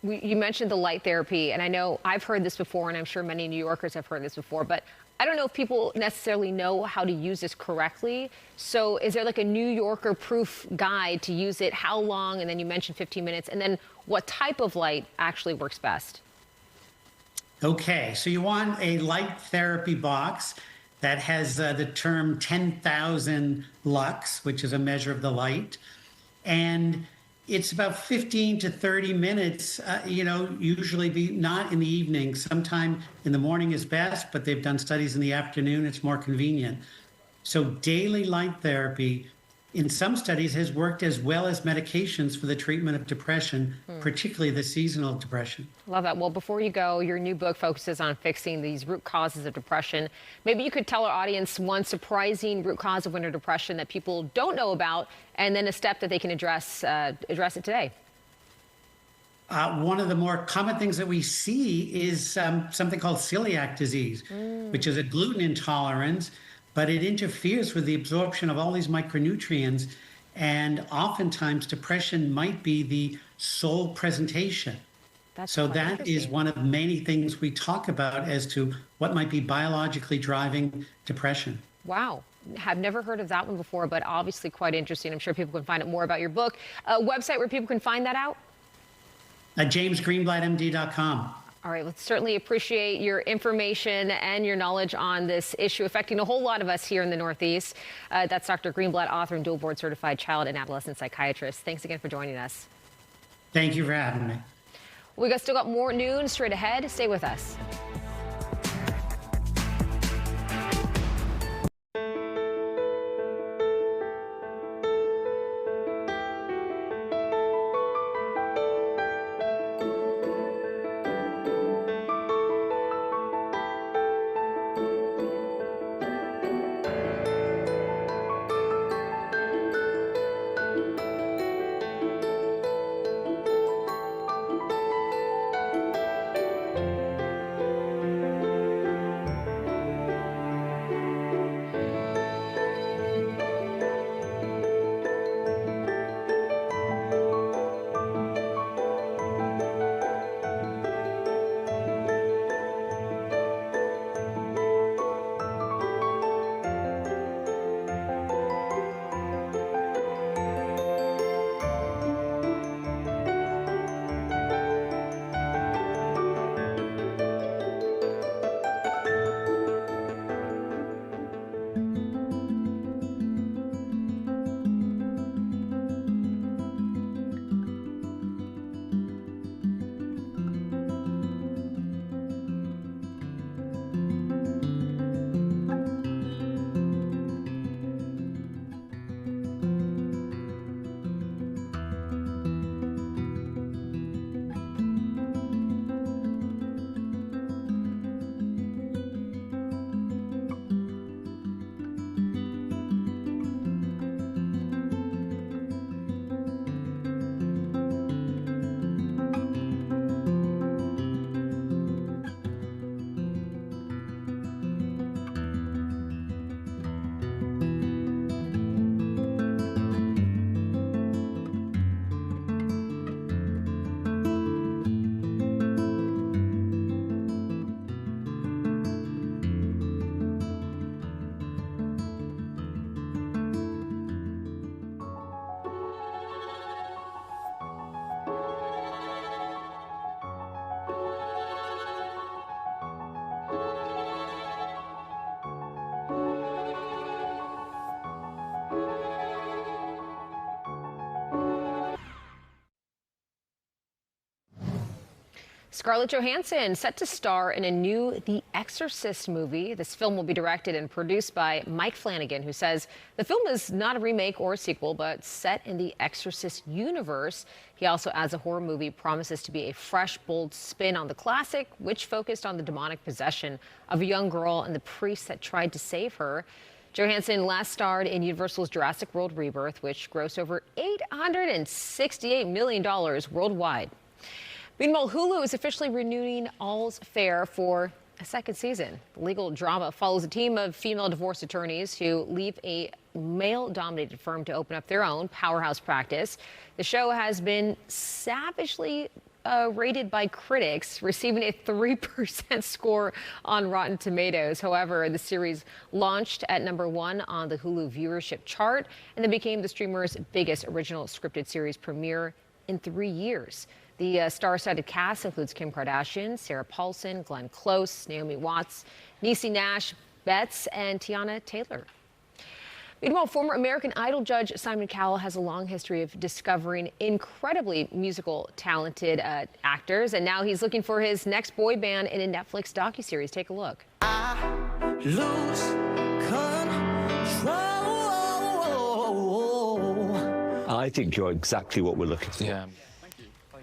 You mentioned the light therapy, and I know I've heard this before, and I'm sure many New Yorkers have heard this before, but I don't know if people necessarily know how to use this correctly. So is there like a New Yorker proof guide to use it? How long? And then you mentioned 15 minutes. And then what type of light actually works best? Okay, so you want a light therapy box that has the term 10,000 lux, which is a measure of the light. And it's about 15 to 30 minutes, usually not in the evening. Sometime in the morning is best, but they've done studies in the afternoon. It's more convenient. So daily light therapy, in some studies, has worked as well as medications for the treatment of depression, particularly the seasonal depression. Love that. Well, before you go, your new book focuses on fixing these root causes of depression. Maybe you could tell our audience one surprising root cause of winter depression that people don't know about, and then a step that they can address it today. One of the more common things that we see is something called celiac disease, which is a gluten intolerance, but it interferes with the absorption of all these micronutrients. And oftentimes depression might be the sole presentation. So that is one of many things we talk about as to what might be biologically driving depression. Wow. Have never heard of that one before, but obviously quite interesting. I'm sure people can find out more about your book. A website where people can find that out? At jamesgreenblattmd.com. All right, well, certainly appreciate your information and your knowledge on this issue affecting a whole lot of us here in the Northeast. That's Dr. Greenblatt, author and dual board certified child and adolescent psychiatrist. Thanks again for joining us. Thank you for having me. We still got more noon straight ahead. Stay with us. Scarlett Johansson set to star in a new The Exorcist movie. This film will be directed and produced by Mike Flanagan, who says the film is not a remake or a sequel, but set in the Exorcist universe. He also adds a horror movie promises to be a fresh, bold spin on the classic, which focused on the demonic possession of a young girl and the priest that tried to save her. Johansson last starred in Universal's Jurassic World Rebirth, which grossed over $868 million worldwide. Meanwhile, Hulu is officially renewing All's Fair for a second season. The legal drama follows a team of female divorce attorneys who leave a male-dominated firm to open up their own powerhouse practice. The show has been savagely rated by critics, receiving a 3% score on Rotten Tomatoes. However, the series launched at #1 on the Hulu viewership chart and then became the streamer's biggest original scripted series premiere in 3 years. The star-studded cast includes Kim Kardashian, Sarah Paulson, Glenn Close, Naomi Watts, Niecy Nash, Betts, and Tiana Taylor. Meanwhile, former American Idol judge Simon Cowell has a long history of discovering incredibly musical, talented actors, and now he's looking for his next boy band in a Netflix docuseries. Take a look. Lose control. I think you're exactly what we're looking for. Yeah.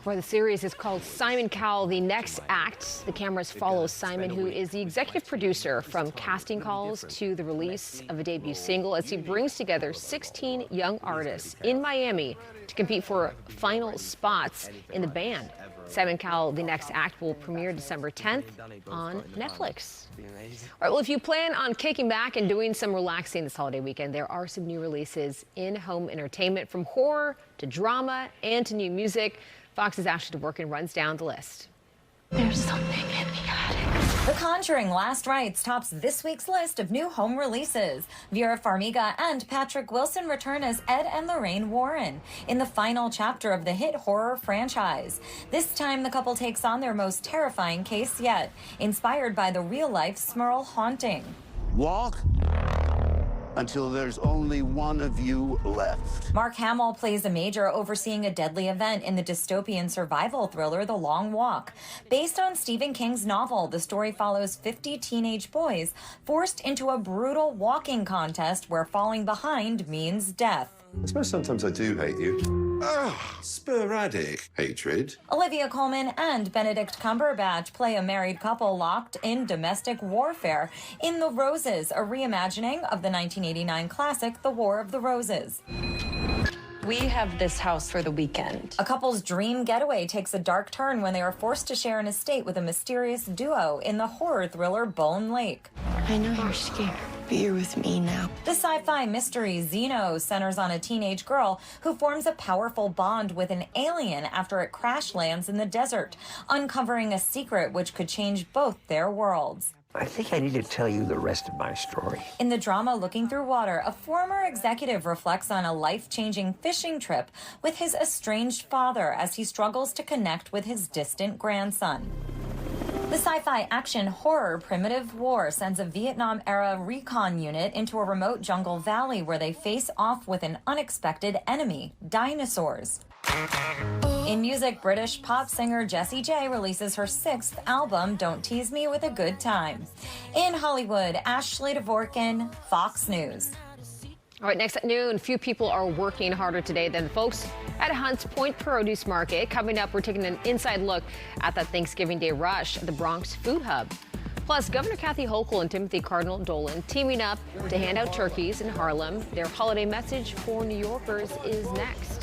For the series is called Simon Cowell, The Next Act. The cameras follow Simon, who is the executive producer, from casting calls to the release of a debut single, as he brings together 16 young artists in Miami to compete for final spots in the band. Simon Cowell, The Next Act will premiere December 10th on Netflix. All right, well, if you plan on kicking back and doing some relaxing this holiday weekend, there are some new releases in home entertainment, from horror to drama and to new music. Fox's Ashley DeWorkin runs down the list. There's something in the attic. The Conjuring Last Rites tops this week's list of new home releases. Vera Farmiga and Patrick Wilson return as Ed and Lorraine Warren in the final chapter of the hit horror franchise. This time, the couple takes on their most terrifying case yet, inspired by the real-life Smurl haunting. Walk until there's only one of you left. Mark Hamill plays a major overseeing a deadly event in the dystopian survival thriller The Long Walk. Based on Stephen King's novel, the story follows 50 teenage boys forced into a brutal walking contest where falling behind means death. I suppose sometimes I do hate you. Sporadic hatred. Olivia Colman and Benedict Cumberbatch play a married couple locked in domestic warfare in The Roses, a reimagining of the 1989 classic The War of the Roses. We have this house for the weekend. A couple's dream getaway takes a dark turn when they are forced to share an estate with a mysterious duo in the horror thriller Bone Lake. I know you're scared, but you're with me now. The sci-fi mystery Xeno centers on a teenage girl who forms a powerful bond with an alien after it crash lands in the desert, uncovering a secret which could change both their worlds. I think I need to tell you the rest of my story. In the drama Looking Through Water, a former executive reflects on a life-changing fishing trip with his estranged father as he struggles to connect with his distant grandson. The sci-fi action horror Primitive War sends a Vietnam-era recon unit into a remote jungle valley where they face off with an unexpected enemy, dinosaurs. In music, British pop singer Jessie J releases her 6th album, Don't Tease Me with a Good Time. In Hollywood, Ashley DeVorkin, Fox News. All right, next at noon, few people are working harder today than folks at Hunts Point Produce Market. Coming up, we're taking an inside look at that Thanksgiving Day rush at the Bronx Food Hub. Plus, Governor Kathy Hochul and Timothy Cardinal Dolan teaming up to hand out turkeys in Harlem. Their holiday message for New Yorkers is next.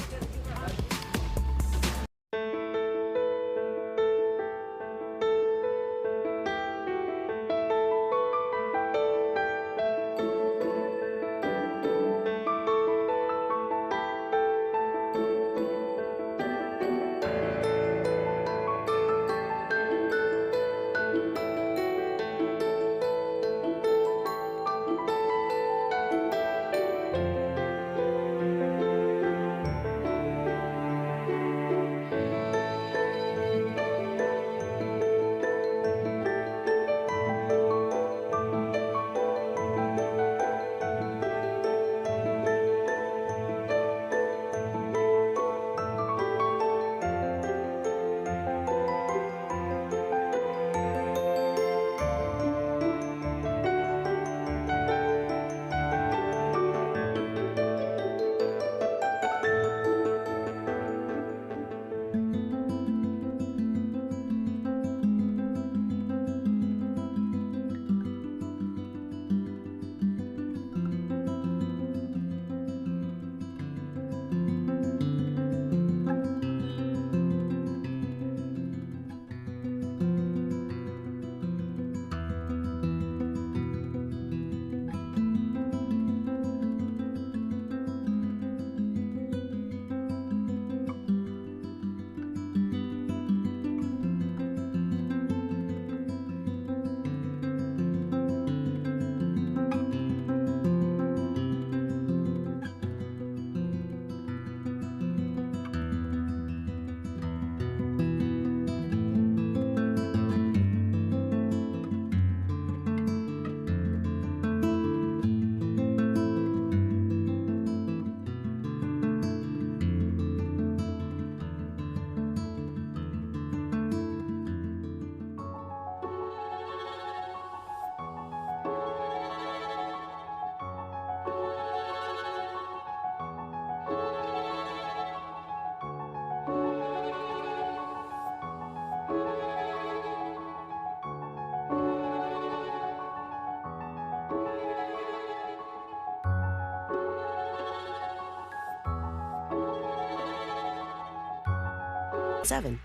7.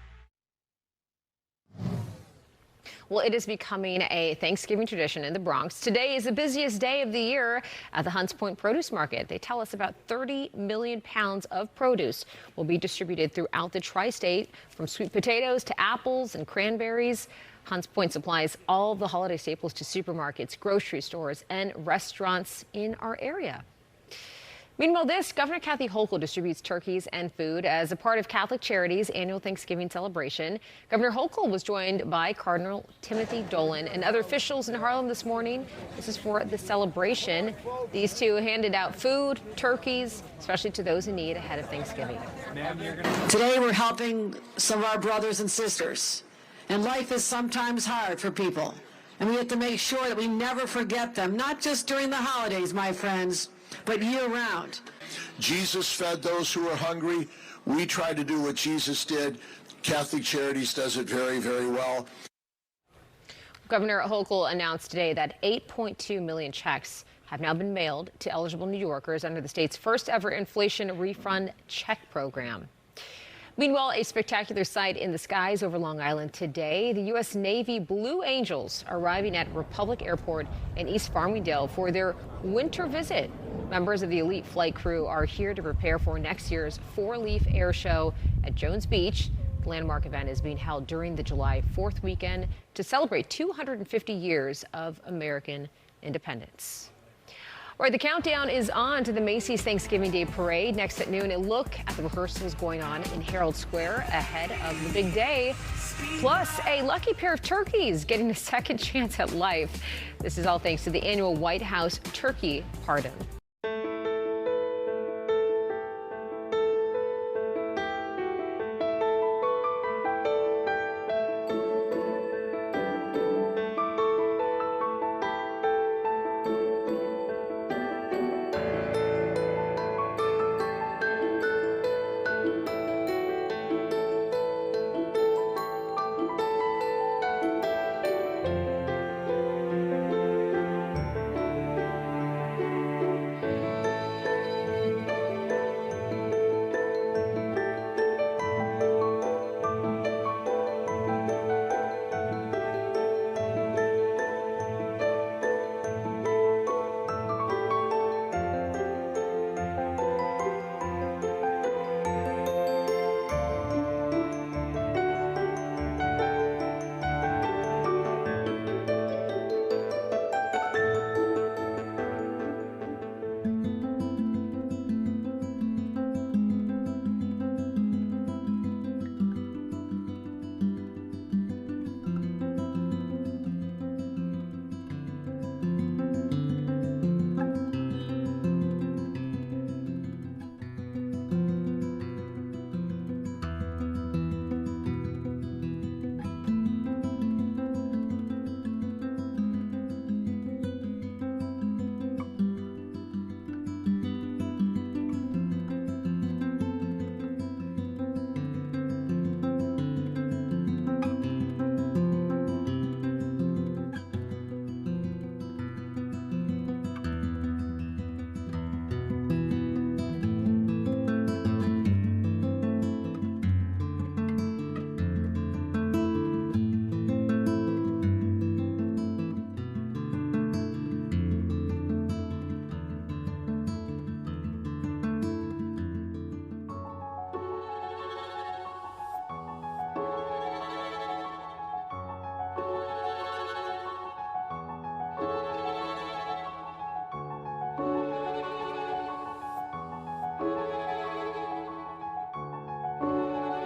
Well, it is becoming a Thanksgiving tradition in the Bronx. Today is the busiest day of the year at the Hunts Point Produce Market. They tell us about 30 million pounds of produce will be distributed throughout the Tri-State, from sweet potatoes to apples and cranberries. Hunts Point supplies all of the holiday staples to supermarkets, grocery stores, and restaurants in our area. Meanwhile, Governor Kathy Hochul distributes turkeys and food as a part of Catholic Charities' annual Thanksgiving celebration. Governor Hochul was joined by Cardinal Timothy Dolan and other officials in Harlem this morning. This is for the celebration. These two handed out food, turkeys, especially to those in need ahead of Thanksgiving. Today we're helping some of our brothers and sisters, and life is sometimes hard for people, and we have to make sure that we never forget them, not just during the holidays, my friends, but year-round. Jesus fed those who were hungry. We try to do what Jesus did. Catholic Charities does it very, very well. Governor Hochul announced today that 8.2 million checks have now been mailed to eligible New Yorkers under the state's first ever inflation refund check program. Meanwhile, a spectacular sight in the skies over Long Island today. The U.S. Navy Blue Angels are arriving at Republic Airport in East Farmingdale for their winter visit. Members of the elite flight crew are here to prepare for next year's four-leaf air show at Jones Beach. The landmark event is being held during the July 4th weekend to celebrate 250 years of American independence. All right, the countdown is on to the Macy's Thanksgiving Day Parade. Next at noon, a look at the rehearsals going on in Herald Square ahead of the big day. Plus, a lucky pair of turkeys getting a second chance at life. This is all thanks to the annual White House Turkey Pardon.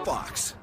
Fox.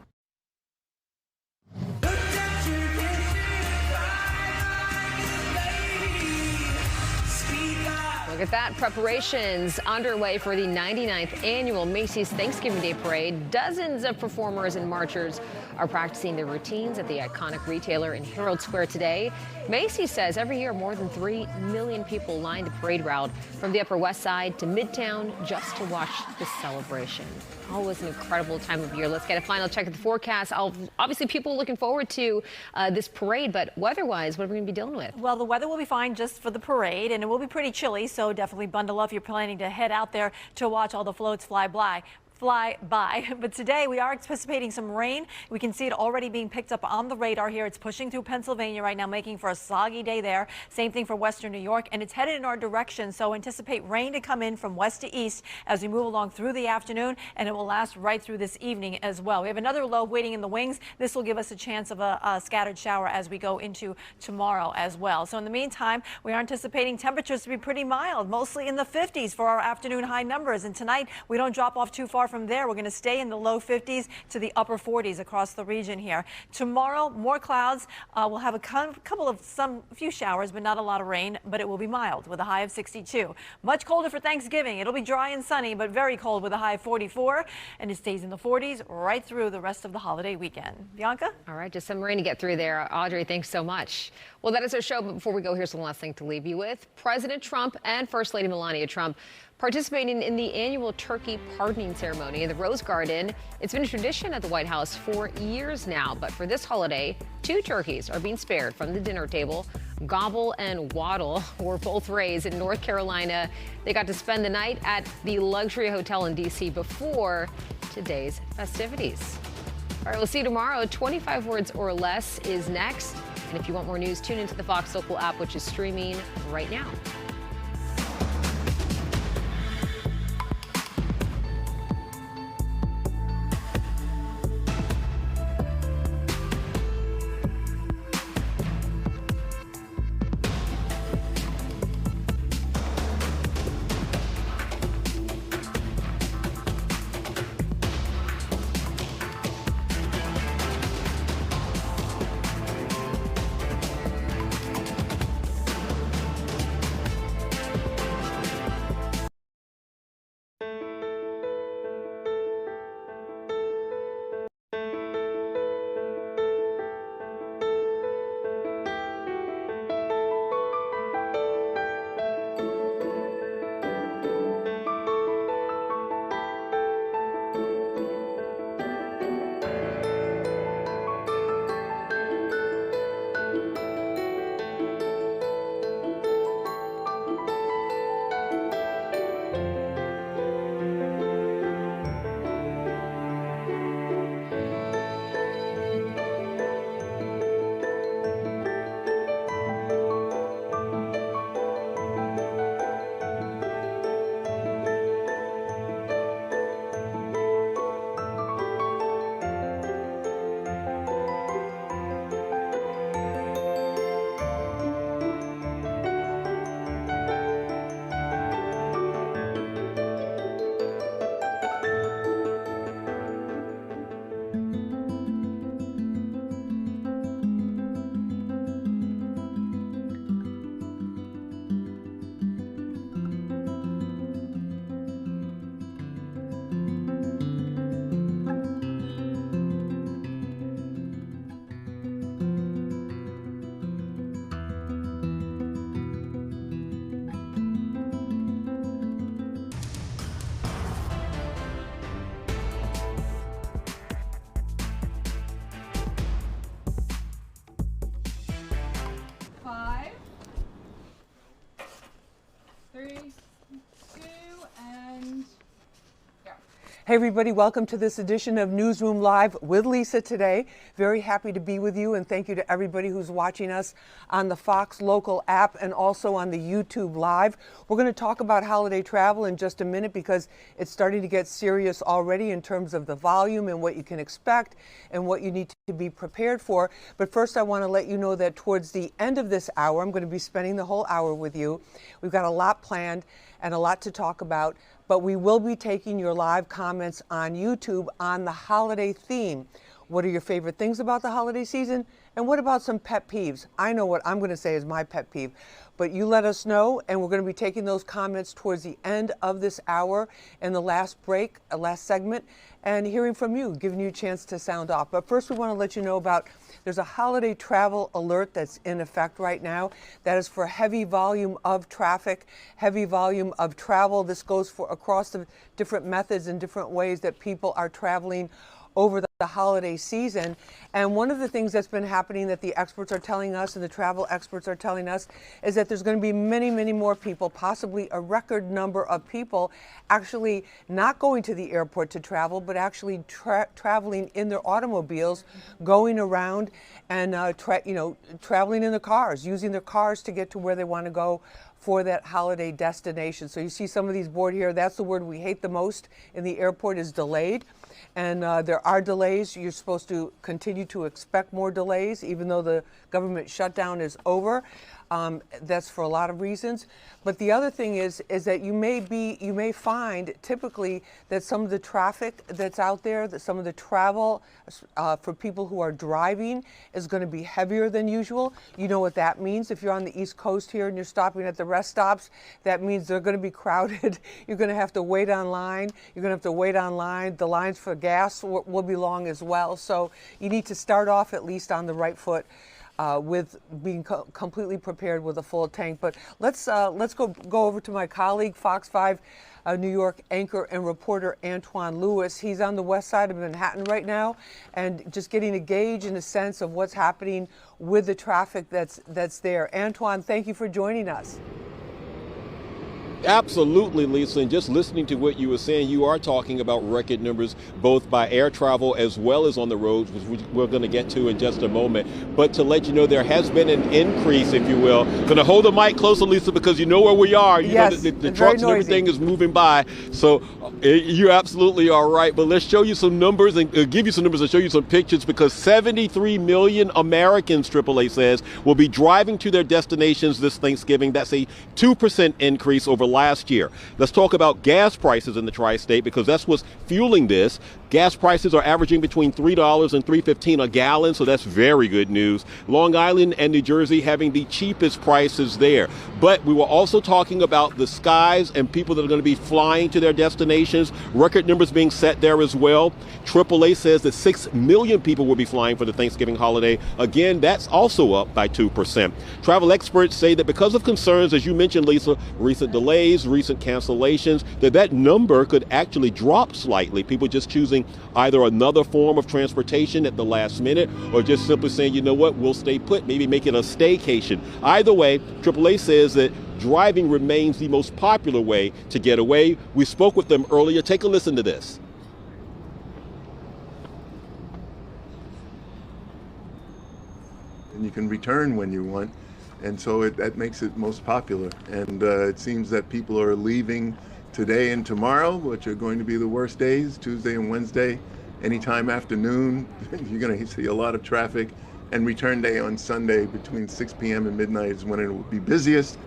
Look at that. Preparations underway for the 99th annual Macy's Thanksgiving Day Parade. Dozens of performers and marchers are practicing their routines at the iconic retailer in Herald Square today. Macy's says every year more than 3 million people line the parade route from the Upper West Side to Midtown just to watch the celebration. Always an incredible time of year. Let's get a final check of the forecast. Obviously, people looking forward to this parade, but weather-wise, what are we going to be dealing with? Well, the weather will be fine just for the parade, and it will be pretty chilly, so definitely bundle up if you're planning to head out there to watch all the floats fly by. fly by. But today we are anticipating some rain. We can see it already being picked up on the radar here. It's pushing through Pennsylvania right now, making for a soggy day there. Same thing for western New York, and it's headed in our direction. So anticipate rain to come in from west to east as we move along through the afternoon, and it will last right through this evening as well. We have another low waiting in the wings. This will give us a chance of a scattered shower as we go into tomorrow as well. So in the meantime, we are anticipating temperatures to be pretty mild, mostly in the 50s for our afternoon high numbers. And tonight, we don't drop off too far from there. We're going to stay in the low 50s to the upper 40s across the region here. Tomorrow, more clouds. We'll have a few showers, but not a lot of rain, but it will be mild with a high of 62. Much colder for Thanksgiving. It'll be dry and sunny, but very cold with a high of 44, and it stays in the 40s right through the rest of the holiday weekend. Bianca? All right, just some rain to get through there. Audrey, thanks so much. Well, that is our show, but before we go, here's one last thing to leave you with. President Trump and First Lady Melania Trump participating in the annual turkey pardoning ceremony in the Rose Garden. It's been a tradition at the White House for years now, but for this holiday, 2 turkeys are being spared from the dinner table. Gobble and Waddle were both raised in North Carolina. They got to spend the night at the luxury hotel in D.C. before today's festivities. All right, we'll see you tomorrow. 25 Words or Less is next. And if you want more news, tune into the Fox Local app, which is streaming right now. Hey everybody, welcome to this edition of Newsroom Live with Lisa today. Very happy to be with you, and thank you to everybody who's watching us on the Fox Local app and also on the YouTube Live. We're going to talk about holiday travel in just a minute because it's starting to get serious already in terms of the volume and what you can expect and what you need to be prepared for. But first I want to let you know that towards the end of this hour, I'm going to be spending the whole hour with you. We've got a lot planned and a lot to talk about, but we will be taking your live comments on YouTube on the holiday theme. What are your favorite things about the holiday season? And what about some pet peeves? I know what I'm going to say is my pet peeve, but you let us know, and we're going to be taking those comments towards the end of this hour and the last break, last segment, and hearing from you, giving you a chance to sound off. But first we want to let you know about there's a holiday travel alert that's in effect right now. That is for heavy volume of traffic, heavy volume of travel. This goes for across the different methods and different ways that people are traveling over the the holiday season. And one of the things that's been happening that the experts are telling us and the travel experts are telling us is that there's going to be many, many more people, possibly a record number of people actually not going to the airport to travel, but actually traveling in their automobiles, going around and traveling in their cars, using their cars to get to where they want to go for that holiday destination. So you see some of these board here. That's the word we hate the most in the airport is delayed. And there are delays. You're supposed to continue to expect more delays, even though the government shutdown is over. That's for a lot of reasons. But the other thing is that you may find typically that some of the traffic that's out there, that some of the travel for people who are driving is going to be heavier than usual. You know what that means. If you're on the East Coast here and you're stopping at the rest stops, that means they're going to be crowded. You're going to have to wait online. You're going to have to wait online. The lines for gas will be long as well. So you need to start off at least on the right foot. With being completely prepared with a full tank. But let's go over to my colleague, Fox 5 New York anchor and reporter Antoine Lewis. He's on the west side of Manhattan right now, and just getting a gauge and a sense of what's happening with the traffic that's there. Antoine, thank you for joining us. Absolutely, Lisa. And just listening to what you were saying, you are talking about record numbers, both by air travel as well as on the roads, which we're going to get to in just a moment. But to let you know, there has been an increase, if you will. Going to hold the mic closer, Lisa, because you know where we are. You know the trucks and everything is moving by. So you absolutely are right. But let's show you some numbers and give you some numbers and show you some pictures, because 73 million Americans, AAA says, will be driving to their destinations this Thanksgiving. That's a 2% increase over last year. Let's talk about gas prices in the Tri-State, because that's what's fueling this. Gas prices are averaging between $3 and $3.15 a gallon, so that's very good news. Long Island and New Jersey having the cheapest prices there. But we were also talking about the skies and people that are going to be flying to their destinations. Record numbers being set there as well. AAA says that 6 million people will be flying for the Thanksgiving holiday. Again, that's also up by 2%. Travel experts say that because of concerns, as you mentioned, Lisa, recent delays, recent cancellations, that number could actually drop slightly. People just choosing either another form of transportation at the last minute, or just simply saying, you know what, we'll stay put, maybe make it a staycation. Either way, AAA says that driving remains the most popular way to get away. We spoke with them earlier. Take a listen to this. And you can return when you want. And so that makes it most popular. And it seems that people are leaving today and tomorrow, which are going to be the worst days, Tuesday and Wednesday, anytime afternoon. You're going to see a lot of traffic. And return day on Sunday between 6 p.m. and midnight is when it will be busiest.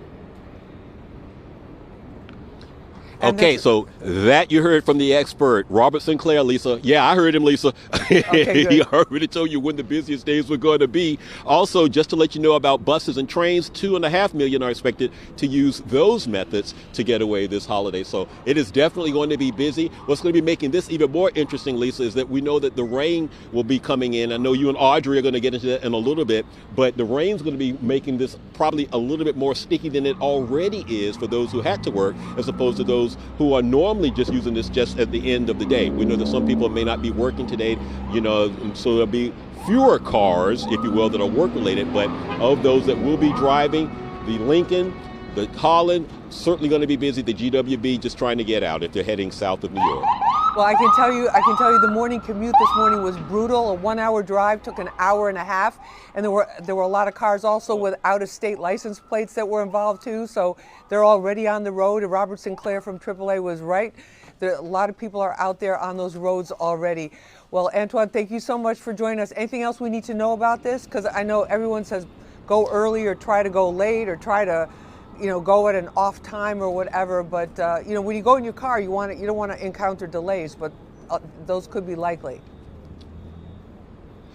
Okay, so that you heard from the expert, Robert Sinclair, Lisa. Yeah, I heard him, Lisa. Okay, he already told you when the busiest days were going to be. Also, just to let you know about buses and trains, 2.5 million are expected to use those methods to get away this holiday. So it is definitely going to be busy. What's going to be making this even more interesting, Lisa, is that we know that the rain will be coming in. I know you and Audrey are going to get into that in a little bit, but the rain's going to be making this probably a little bit more sticky than it already is for those who had to work, as opposed to those who are normally just using this just at the end of the day. We know that some people may not be working today, so there'll be fewer cars, if you will, that are work-related, but of those that will be driving, the Lincoln, the Holland, certainly going to be busy. The GWB just trying to get out if they're heading south of New York. Well, I can tell you the morning commute this morning was brutal. A 1-hour drive took an hour and a half, and there were a lot of cars also with out-of-state license plates that were involved too. So they're already on the road. And Robert Sinclair from AAA was right. A lot of people are out there on those roads already. Well, Antoine, thank you so much for joining us. Anything else we need to know about this? Because I know everyone says go early or try to go late or try to go at an off time or whatever. But when you go in your car, you don't want to encounter delays, but those could be likely.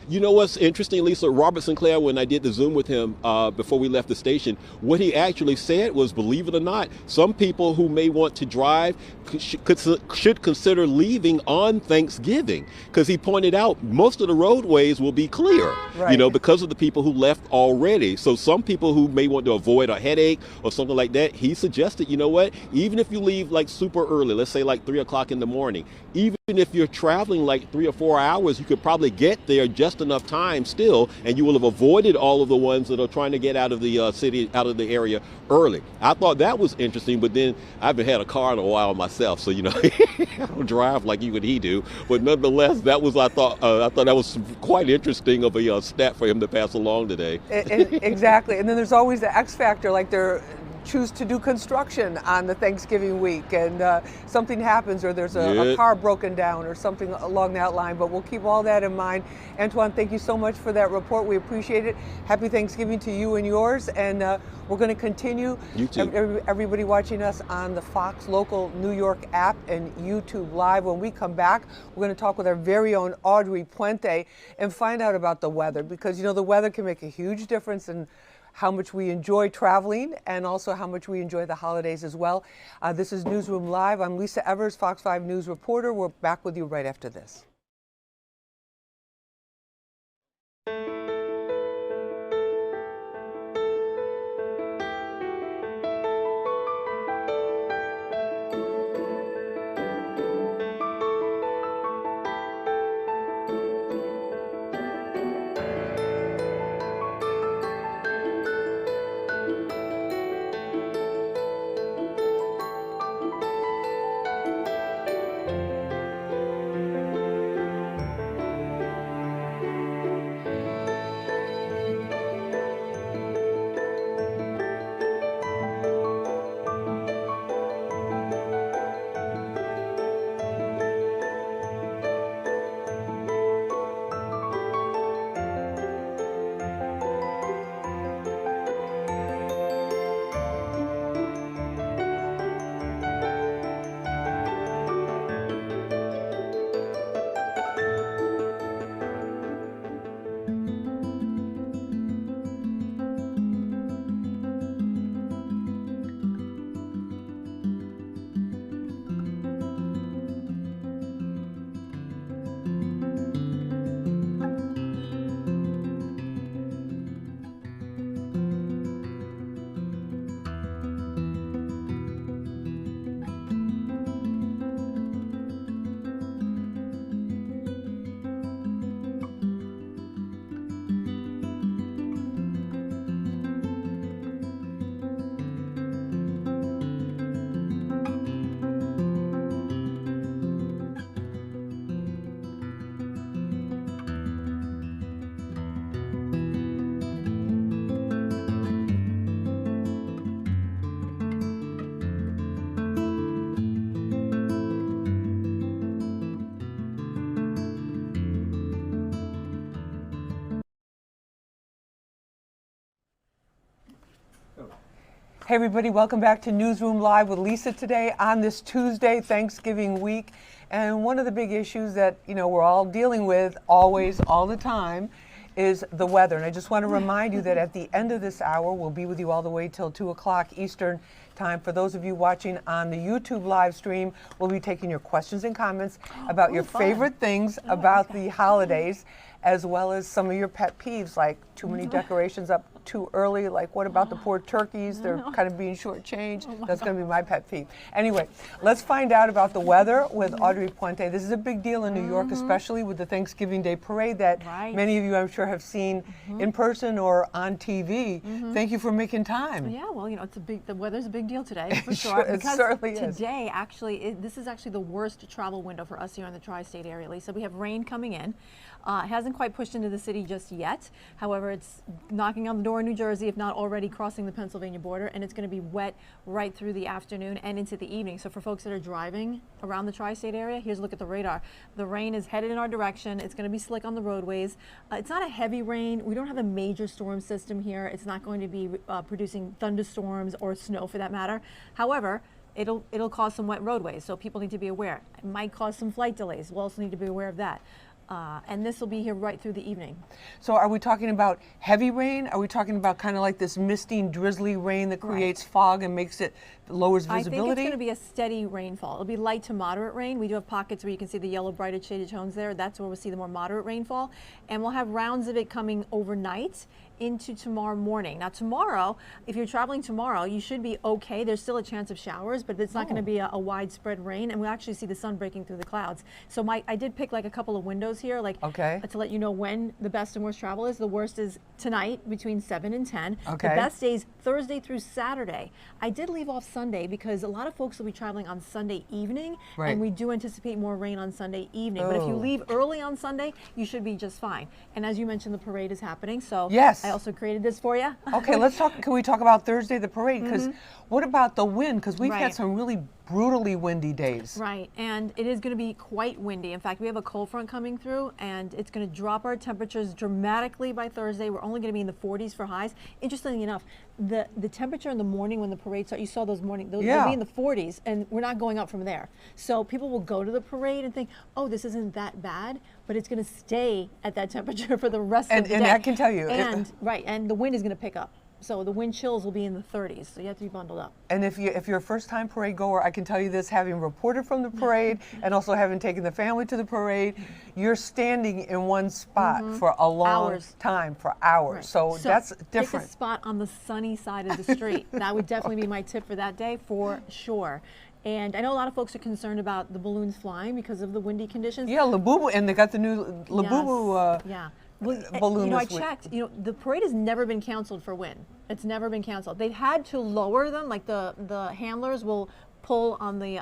You know what's interesting, Lisa? Robert Sinclair, when I did the Zoom with him before we left the station, what he actually said was, believe it or not, some people who may want to drive should consider leaving on Thanksgiving, because he pointed out most of the roadways will be clear, you know, because of the people who left already. So some people who may want to avoid a headache or something like that, he suggested, you know what, even if you leave like super early, let's say like 3 o'clock in the morning, even if you're traveling like 3 or 4 hours, you could probably get there just enough time still, and you will have avoided all of the ones that are trying to get out of the city, out of the area early. I thought that was interesting, but then I haven't had a car in a while myself, so you know, I don't drive like you and he do. But nonetheless, that was I thought that was quite interesting of a stat for him to pass along today. Exactly, and then there's always the X factor, like they're choose to do construction on the Thanksgiving week and something happens or there's a car broken down or something along that line, but we'll keep all that in mind. Antoine, thank you so much for that report. We appreciate it. Happy Thanksgiving to you and yours, and we're going to continue. You too. Everybody watching us on the Fox Local New York app and YouTube Live. When we come back, we're going to talk with our very own Audrey Puente and find out about the weather, because you know the weather can make a huge difference in how much we enjoy traveling and also how much we enjoy the holidays as well. This is Newsroom Live. I'm Lisa Evers, Fox 5 News reporter. We're back with you right after this. Hey everybody, welcome back to Newsroom Live with Lisa today on this Tuesday, Thanksgiving week. And one of the big issues that, you know, we're all dealing with always, all the time, is the weather. And I just want to remind you that at the end of this hour, we'll be with you all the way till 2 o'clock Eastern time. For those of you watching on the YouTube live stream, we'll be taking your questions and comments about your favorite things about the holidays, as well as some of your pet peeves, like too many decorations up too early, like what about the poor turkeys? They're kind of being shortchanged. That's going to be my pet peeve. Anyway, let's find out about the weather with Audrey Puente. This is a big deal in New York, especially with the Thanksgiving Day parade that many of you, I'm sure, have seen in person or on TV. Thank you for making time. Yeah, well, you know, the weather's a big deal today, for sure. It certainly is. Today, actually, this is actually the worst travel window for us here in the Tri-State area, Lisa. We have rain coming in. It hasn't quite pushed into the city just yet. However, it's knocking on the door in New Jersey, if not already crossing the Pennsylvania border, and it's going to be wet right through the afternoon and into the evening. So for folks that are driving around the Tri-State area, here's a look at the radar. The rain is headed in our direction. It's going to be slick on the roadways. It's not a heavy rain. We don't have a major storm system here. It's not going to be producing thunderstorms or snow for that matter. However, it'll cause some wet roadways, so people need to be aware. It might cause some flight delays. We'll also need to be aware of that. And this will be here right through the evening. So are we talking about heavy rain? Are we talking about kind of like this misty, drizzly rain that creates fog and makes it lowers visibility? I think it's going to be a steady rainfall. It'll be light to moderate rain. We do have pockets where you can see the yellow, brighter shaded tones there. That's where we'll see the more moderate rainfall. And we'll have rounds of it coming overnight into tomorrow morning. Now tomorrow, if you're traveling tomorrow, you should be okay. There's still a chance of showers, but it's not going to be a widespread rain, and we'll actually see the sun breaking through the clouds. So I did pick like a couple of windows here, like to let you know when the best and worst travel is. The worst is tonight between 7 and 10. The best days Thursday through Saturday. I did leave off Sunday because a lot of folks will be traveling on Sunday evening, and we do anticipate more rain on Sunday evening. But if you leave early on Sunday, you should be just fine. And as you mentioned, the parade is happening, so I also created this for you. Okay, let's talk. Can we talk about Thursday, the parade? Because what about the wind? Because we've had some really brutally windy days. Right, and it is going to be quite windy. In fact, we have a cold front coming through, and it's going to drop our temperatures dramatically by Thursday. We're only going to be in the 40s for highs. Interestingly enough, the temperature in the morning when the parade starts, you saw those morning, they'll be in the 40s, and we're not going up from there. So people will go to the parade and think, oh, this isn't that bad, but it's going to stay at that temperature for the rest of the day. And I can tell you. And the wind is going to pick up. So the wind chills will be in the 30s, so you have to be bundled up. And if you're a first-time parade goer, I can tell you this, having reported from the parade and also having taken the family to the parade, you're standing in one spot for a long time, for hours. So that's different. Pick a spot on the sunny side of the street. That would definitely be my tip for that day, for sure. And I know a lot of folks are concerned about the balloons flying because of the windy conditions. Yeah, Labubu, and they got the new Labubu balloon. I checked. The parade has never been canceled for wind. It's never been canceled. They've had to lower them, like the handlers will pull on the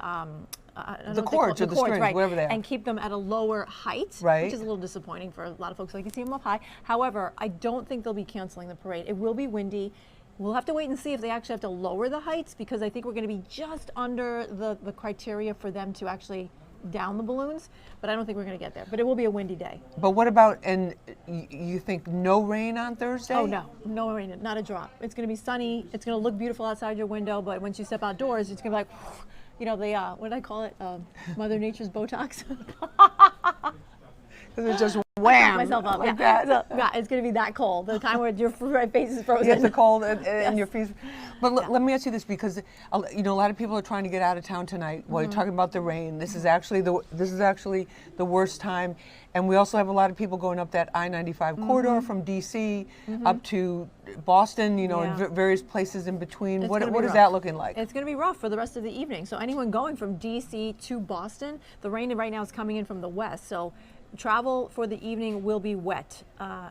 cords or the strings, whatever they are, and keep them at a lower height, which is a little disappointing for a lot of folks. Like you see them up high. However, I don't think they'll be canceling the parade. It will be windy. We'll have to wait and see if they actually have to lower the heights, because I think we're going to be just under the criteria for them to actually down the balloons, but I don't think we're going to get there. But it will be a windy day. But what about, and you think no rain on Thursday? Oh, no rain, not a drop. It's going to be sunny. It's going to look beautiful outside your window, but once you step outdoors, it's going to be like, what did I call it? Mother Nature's Botox. Because it's just wham, myself up. like that. So, it's going to be that cold. The time where your face is frozen. You get the cold and your face. But let me ask you this, because a lot of people are trying to get out of town tonight. Well, you're talking about the rain. This is actually the worst time, and we also have a lot of people going up that I-95 corridor from D.C. up to Boston. And various places in between. What is that looking like? It's going to be rough for the rest of the evening. So anyone going from D.C. to Boston, the rain right now is coming in from the west. So travel for the evening will be wet.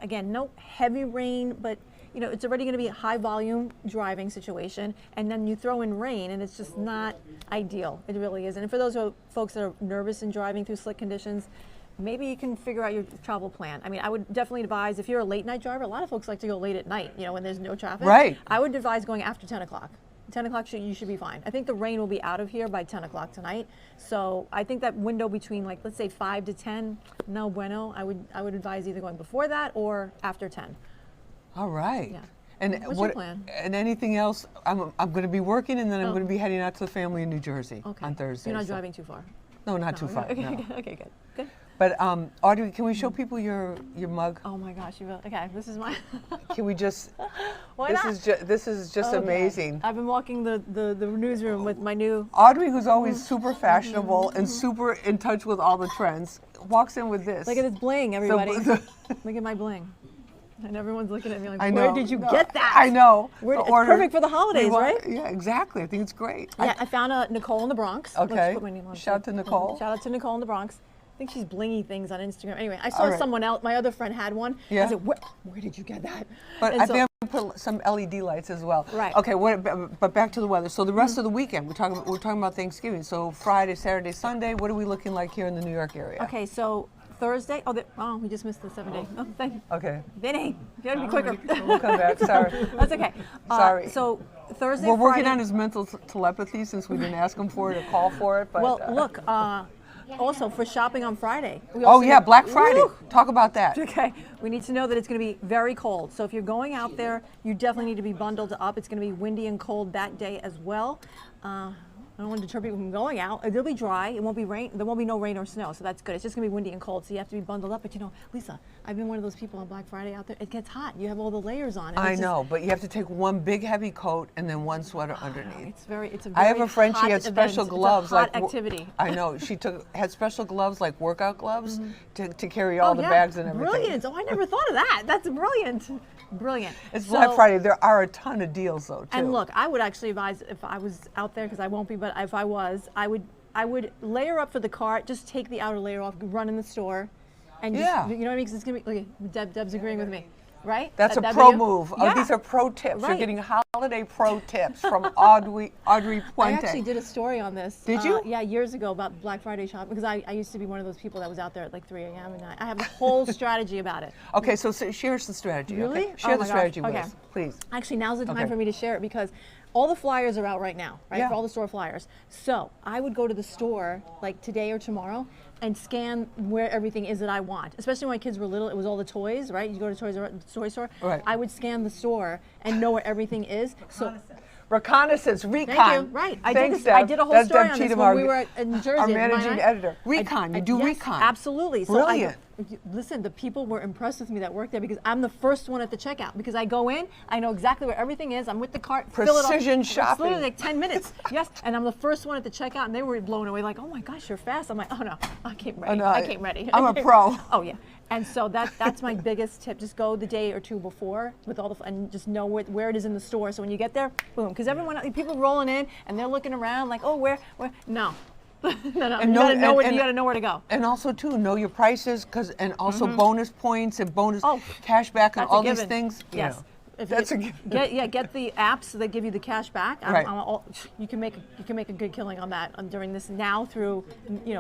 Again, no heavy rain, but it's already going to be a high volume driving situation, and then you throw in rain and it's just not ideal. It really isn't. And for those folks that are nervous in driving through slick conditions, maybe you can figure out your travel plan. I mean, I would definitely advise, if you're a late night driver, a lot of folks like to go late at night, when there's no traffic. Right. I would advise going after 10 o'clock. 10 o'clock, you should be fine. I think the rain will be out of here by 10 o'clock tonight. So I think that window between, like, let's say 5 to 10, no bueno. I would advise either going before that or after 10. All right. Yeah. And what's your plan? And anything else? I'm going to be working, and then I'm going to be heading out to the family in New Jersey on Thursday. You're not driving too far? No, not too far. Okay, no. Okay, good. But Audrey, can we show people your mug? Oh my gosh, you will. Okay, this is my. Can we just? Why not? This is just amazing. I've been walking the newsroom with my new. Audrey, who's always super fashionable and super in touch with all the trends, walks in with this. Look at this bling, everybody. Look at my bling. And everyone's looking at me like, where did you get that? I know. It's perfect for the holidays, right? Yeah, exactly. I think it's great. Yeah, I found a Nicole in the Bronx. Okay. Put my name on Shout out to Nicole. Shout out to Nicole in the Bronx. I think she's blingy things on Instagram. Anyway, I saw someone else, my other friend had one. Yeah. I said, where did you get that? But I think I put some LED lights as well. Right. Okay, but back to the weather. So the rest of the weekend, we're talking about Thanksgiving. So Friday, Saturday, Sunday, what are we looking like here in the New York area? Okay, so Thursday, we just missed the 7 day. Oh, thank you. Okay. Vinny, you gotta be quicker. We'll come back, sorry. That's okay. Sorry. So Thursday, we're working on his mental telepathy since we didn't ask him for it or call for it. But, well, look, also for shopping on Friday. Black Friday. Woo! Talk about that. Okay. We need to know that it's going to be very cold. So if you're going out there, you definitely need to be bundled up. It's going to be windy and cold that day as well. I don't want to deter people from going out. It'll be dry. It won't be rain. There won't be no rain or snow, so that's good. It's just going to be windy and cold, so you have to be bundled up. But you know, Lisa, I've been one of those people on Black Friday out there. It gets hot. You have all the layers on. I know, but you have to take one big heavy coat and then one sweater underneath. It's a very I have a friend, she had special gloves. It's a hot like activity. I know. She had special gloves, like workout gloves, to carry all the bags and everything. Brilliant. Oh, I never thought of that. That's brilliant. Brilliant. It's Black Friday. There are a ton of deals, though, too. And look, I would actually advise, if I was out there, because I won't be, but if I was, I would layer up for the cart. Just take the outer layer off, run in the store, and just, you know what I mean? Because it's gonna be. Okay, Deb's agreeing with me, right? That's a pro move. Oh, these are pro tips. You're getting holiday pro tips from Audrey Puente. I actually did a story on this. Did you? Yeah, years ago about Black Friday shopping, because I used to be one of those people that was out there at like 3 a.m. and I have a whole strategy about it. Okay, so share the strategy. Really? Okay? Share the strategy with us, please. Actually, now's the time for me to share it because all the flyers are out right now, right? Yeah. For all the store flyers. So I would go to the store like today or tomorrow and scan where everything is that I want. Especially when my kids were little, it was all the toys, right? You go to toy store. Right. I would scan the store and know where everything is. Reconnaissance, recon. Thank you. Right. I did a whole story on this when we were in Jersey. Our managing editor. Recon. You do yes, recon. Absolutely. Brilliant. So listen, the people were impressed with me that worked there because I'm the first one at the checkout. Because I go in, I know exactly where everything is. I'm with the cart. Precision shopping. It's literally like 10 minutes. Yes. And I'm the first one at the checkout, and they were blown away. Like, oh my gosh, you're fast. I'm like, oh no, I came ready. Oh, no, I came ready. I'm a pro. Oh yeah. And so that's my biggest tip. Just go the day or two before with all the and just know where it is in the store. So when you get there, boom. Because people rolling in and they're looking around like, oh, where? No. No. And you gotta know where to go. And also too, know your prices, and also bonus points and bonus cash back and all these things. Yes. That's a given. Get the apps that give you the cash back. Right. You can make a good killing on that during this now through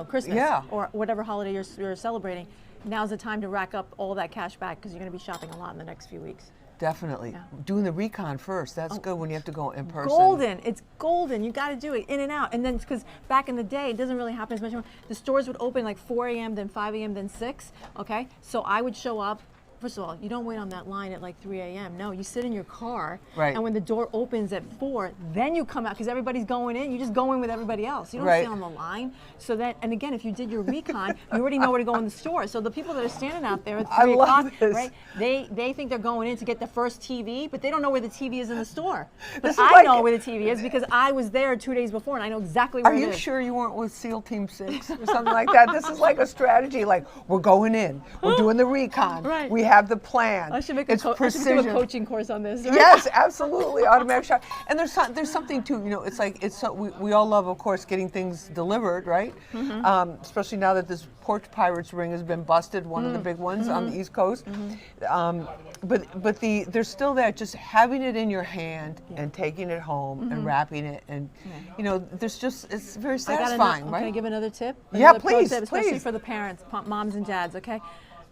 Christmas or whatever holiday you're celebrating. Now's the time to rack up all that cash back because you're going to be shopping a lot in the next few weeks. Definitely. Yeah. Doing the recon first. That's good when you have to go in person. Golden. It's golden. You got to do it in and out. And then because back in the day, it doesn't really happen as much anymore. The stores would open like 4 a.m., then 5 a.m., then 6. Okay? So I would show up. First of all, you don't wait on that line at like 3 a.m. No, you sit in your car, and when the door opens at 4, then you come out because everybody's going in. You just go in with everybody else. You don't stay on the line. So that, and again, if you did your recon, you already know where to go in the store. So the people that are standing out there at 3 o'clock, right? They think they're going in to get the first TV, but they don't know where the TV is in the store. But I know where the TV is because I was there 2 days before, and I know exactly where it is. Are you sure you weren't with SEAL Team 6 or something like that? This is like a strategy. Like we're going in, we're doing the recon. Right. We have the plan. I should do a coaching course on this. Right? Yes, absolutely. Automatic shop. And there's something too. It's like we all love, of course, getting things delivered, right? Mm-hmm. Especially now that this porch pirates ring has been busted, one of the big ones on the East Coast. Mm-hmm. But there's still that just having it in your hand and taking it home and wrapping it, and it's very satisfying, right? Can I give another tip? Yeah, please, especially for the parents, moms and dads. Okay.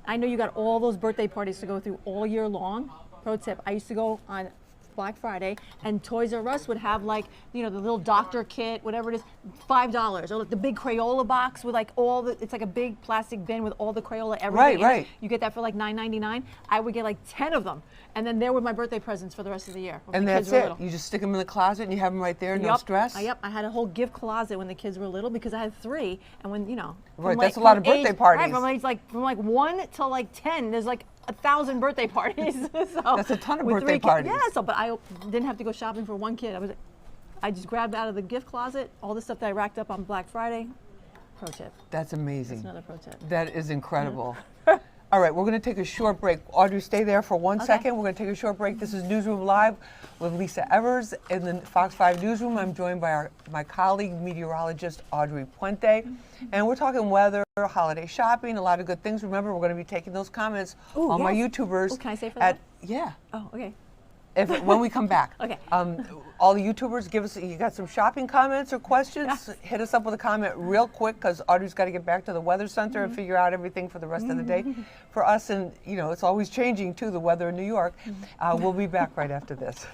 I know you got all those birthday parties to go through all year long. Pro tip, I used to go on Black Friday, and Toys R Us would have like, the little doctor kit, whatever it is, $5, or like the big Crayola box with like it's like a big plastic bin with all the Crayola everything. Right. You get that for like $9.99. I would get like 10 of them, and then there were my birthday presents for the rest of the year. And that's it. You just stick them in the closet and you have them right there, no stress. Yep. I had a whole gift closet when the kids were little because I had 3, and when right, that's a lot of birthday parties. Right, from like 1 till like 10, there's like 1,000 birthday parties. So that's a ton of birthday parties. Yeah, but I didn't have to go shopping for one kid. I just grabbed out of the gift closet all the stuff that I racked up on Black Friday. Pro tip. That's amazing. That's another pro tip. That is incredible. All right, we're going to take a short break. Audrey, stay there for 1 second. We're going to take a short break. This is Newsroom Live with Lisa Evers in the Fox 5 Newsroom. I'm joined by my colleague, meteorologist Audrey Puente. And we're talking weather, holiday shopping, a lot of good things. Remember, we're going to be taking those comments on my YouTubers. Can I say for that? Yeah. Oh, okay. When we come back. Okay. All the YouTubers, you got some shopping comments or questions? Hit us up with a comment real quick because Audrey's got to get back to the Weather Center and figure out everything for the rest of the day. For us, and it's always changing too, the weather in New York. We'll be back right after this.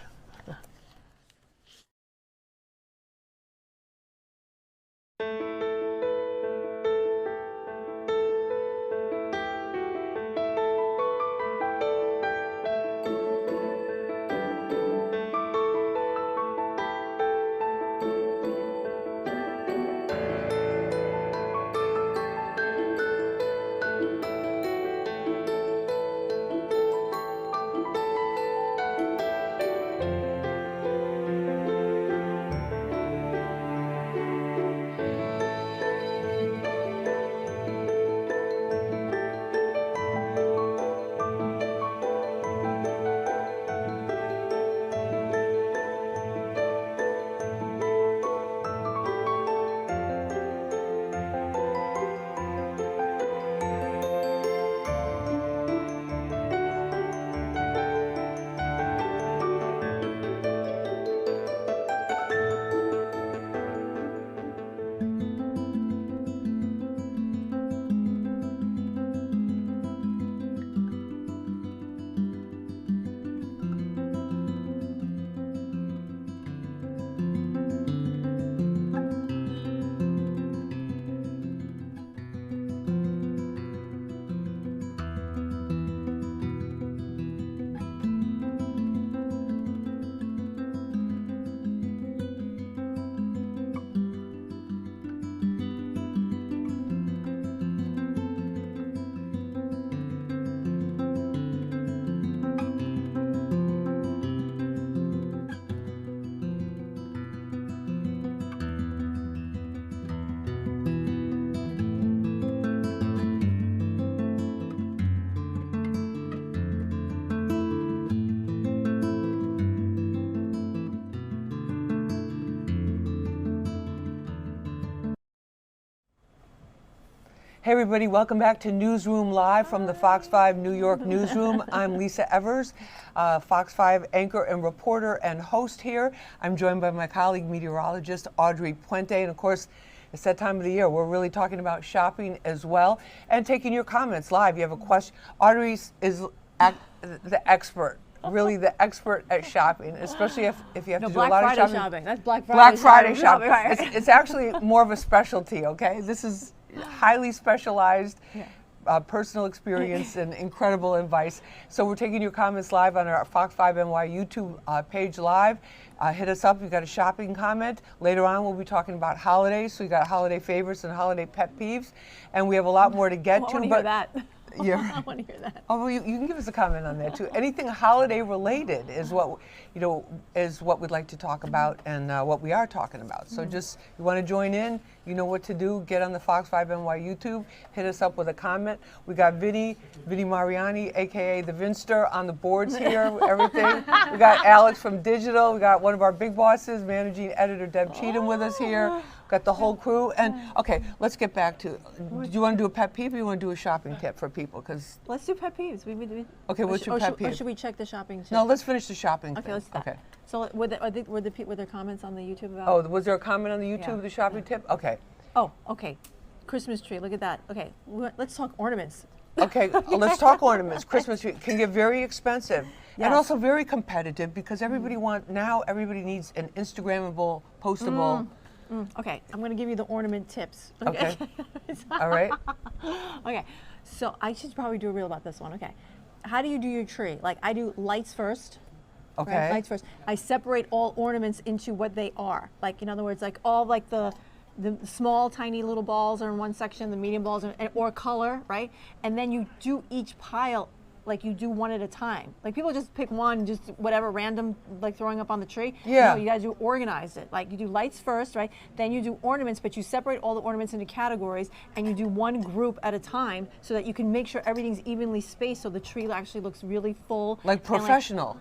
Hey everybody, welcome back to Newsroom Live from the Fox 5 New York Newsroom. I'm Lisa Evers, Fox 5 anchor and reporter and host here. I'm joined by my colleague meteorologist Audrey Puente, and of course, it's that time of the year. We're really talking about shopping as well and taking your comments live. You have a question. Audrey is the expert. Really the expert at shopping, especially if you have to do a lot of shopping. That's Black Friday. Black Friday shopping. It's actually more of a specialty, okay? This is highly specialized personal experience and incredible advice. So we're taking your comments live on our Fox 5 NY YouTube page live. Hit us up. You've got a shopping comment. Later on, we'll be talking about holidays. So we got holiday favorites and holiday pet peeves, and we have a lot more to get to. I want to hear that. Yeah. I want to hear that. Oh, well, you can give us a comment on that too. Anything holiday related is what we'd like to talk about and what we are talking about. So just you want to join in, you know what to do. Get on the Fox 5 NY YouTube. Hit us up with a comment. We got Vinny Mariani, aka the Vinster, on the boards here. Everything. We got Alex from Digital. We got one of our big bosses, managing editor Deb Cheatham, with us here. Got the whole crew. And okay, let's get back to. Do you want to do a pet peeve or you want to do a shopping tip for people? Because let's do pet peeves. Okay, what's your pet peeve? Or should we check the shopping tip? No, let's finish the shopping. Okay, thing. let's start. Okay. So were there comments on the YouTube about? Oh, was there a comment on the YouTube, the shopping tip? Okay. Oh, okay. Christmas tree. Look at that. Okay, let's talk ornaments. Okay, let's talk ornaments. Christmas tree can get very expensive and also very competitive because everybody needs an Instagrammable, postable. Okay, I'm going to give you the ornament tips. Okay. All right. Okay, so I should probably do a reel about this one. Okay, how do you do your tree? Like I do lights first. Okay. Right? Lights first. I separate all ornaments into what they are. Like in other words, like all like the small tiny little balls are in one section, the medium balls or color, right? And then you do each pile. Like you do one at a time. Like people just pick one, just whatever random, like throwing up on the tree. Yeah. No, you guys do organize it. Like you do lights first, right? Then you do ornaments, but you separate all the ornaments into categories and you do one group at a time so that you can make sure everything's evenly spaced so the tree actually looks really full. Like professional.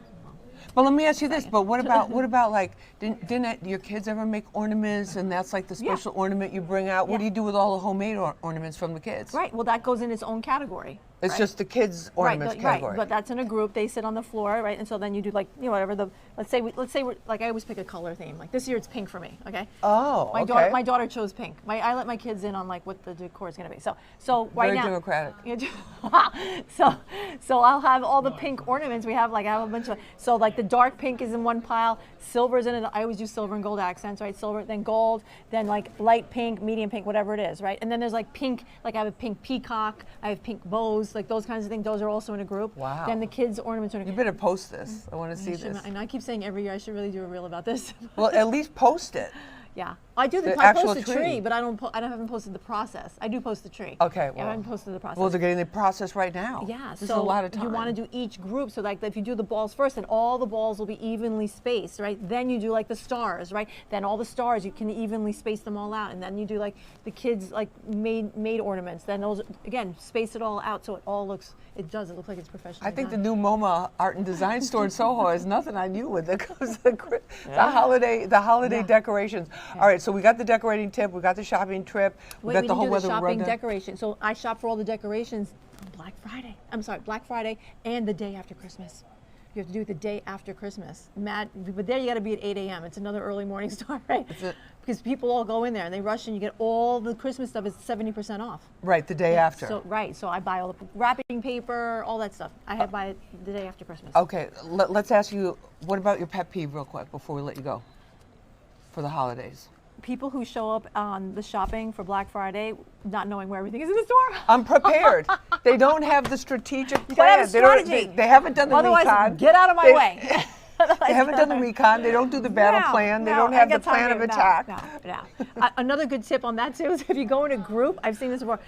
But let me ask you this, but what about like, didn't your kids ever make ornaments and that's like the special ornament you bring out? What do you do with all the homemade ornaments from the kids? Right, well that goes in its own category. It's just the kids' ornaments category. Right, but that's in a group. They sit on the floor, right? And so then you do like, whatever the, let's say we're, like I always pick a color theme. Like this year it's pink for me, okay? Oh, My daughter chose pink. I let my kids in on like what the decor is going to be. So right now. Very democratic. So I'll have all the pink ornaments. I have a bunch of, so like the dark pink is in one pile, silver's in it. I always do silver and gold accents, right? Silver, then gold, then like light pink, medium pink, whatever it is, right? And then there's like pink, like I have a pink peacock, I have pink bows, like those kinds of things. Those are also in a group. Wow. Then the kids' ornaments are in a group. You better post this. I want to see this. And I keep saying every year I should really do a reel about this. Well, at least post it. Yeah, I do. I post the tree, but I haven't posted the process. I do post the tree. Okay, well, I haven't posted the process. Well, they're getting the process right now. Yeah, this is a lot of time. You want to do each group, so like if you do the balls first, then all the balls will be evenly spaced, right? Then you do like the stars, right? Then all the stars you can evenly space them all out, and then you do like the kids like made ornaments. Then those again space it all out so it all looks. It looks like it's professional. I think the new MoMA Art and Design store in Soho has nothing on you with it comes the holiday decorations. Yeah. All right, so we got the decorating tip, we got the shopping trip, we got the whole weather shopping decoration. So I shop for all the decorations on Black Friday. Black Friday and the day after Christmas. You have to do it the day after Christmas. But there you got to be at 8 a.m. It's another early morning start, right? Because people all go in there and they rush and you get all the Christmas stuff is 70% off. Right, the day after. So I buy all the wrapping paper, all that stuff. I buy it the day after Christmas. Okay, let's ask you, what about your pet peeve real quick before we let you go for the holidays? People who show up on the shopping for Black Friday not knowing where everything is in the store. Unprepared. They don't have the strategic plan. You gotta have a strategy. They haven't done the recon. Otherwise, get out of my way. They haven't done the recon. They don't do the battle plan. They don't have the plan of attack. No. Another good tip on that too is if you go in a group, I've seen this before.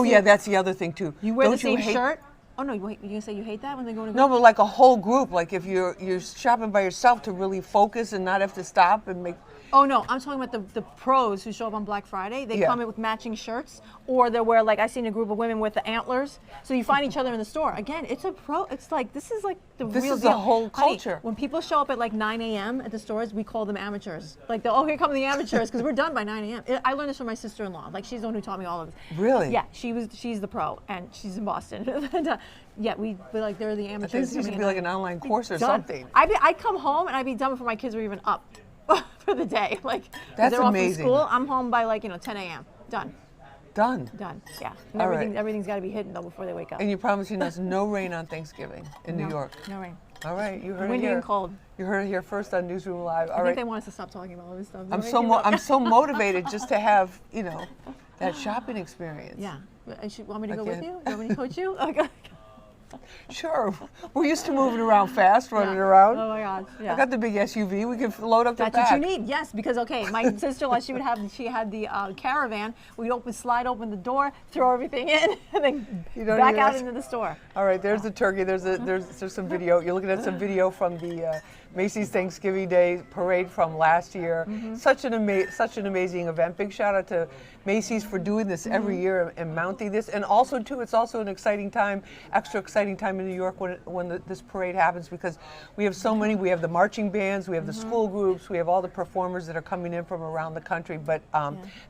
Yeah, that's the other thing too. You wear the same shirt. Oh no, wait, you say you hate that when they go to? No, but like a whole group. Like if you're shopping by yourself to really focus and not have to stop and make. Oh no, I'm talking about the pros who show up on Black Friday. They come in with matching shirts, or they wear, like I seen a group of women with the antlers. So you find each other in the store. Again, it's a pro. It's like this is like the real deal. This is a whole culture. Honey, when people show up at like 9 a.m. at the stores, we call them amateurs. Like, oh, here come the amateurs, because we're done by 9 a.m. I learned this from my sister-in-law. Like, she's the one who taught me all of this. Really? Yeah, she's the pro, and she's in Boston. And, yeah, we like they're the amateurs. I think this used to be like an online course or something. I'd come home and I'd be done before my kids were even up for the day. Like, that's they're amazing. Off from school. I'm home by like 10 a.m. Done. Done. Yeah. And All everything's got to be hidden though before they wake up. And you're promising us no rain on Thanksgiving in New York. No rain. All right, you heard it Windy here. and cold. You heard it here first on Newsroom Live. I think they want us to stop talking about all this stuff. I'm so motivated just to have that shopping experience. Yeah. Want me to go with you? Want me to coach you? Okay. Sure. We're used to moving around fast, running around. Oh my gosh. Yeah. I got the big SUV. We can load up the back. That's what you need. Yes, because my sister-in-law, she had the caravan. We'd slide open the door, throw everything in, and then back out into the store. All right. There's the turkey. There's some video. You're looking at some video from the Macy's Thanksgiving Day parade from last year. Mm-hmm. Such an amazing event. Big shout out to Macy's for doing this every year and mounting this. And also too, it's also an exciting time, extra exciting time in New York when this parade happens, because we have so many. We have the marching bands, we have the school groups, we have all the performers that are coming in from around the country. But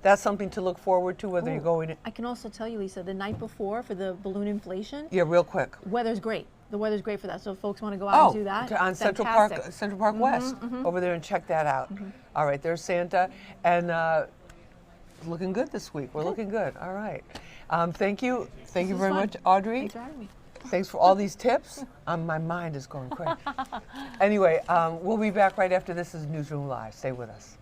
that's something to look forward to, whether you're going. I can also tell you, Lisa, the night before for the balloon inflation. Yeah, real quick. Weather's great. The weather's great for that. So if folks want to go out and do that. On Central Park West, over there and check that out. All right, there's Santa, and looking good this week. We're looking good. All right. Thank you very much, Audrey. Thanks for having me. Thanks for all these tips. My mind is going crazy. Anyway, we'll be back right after this is Newsroom Live. Stay with us.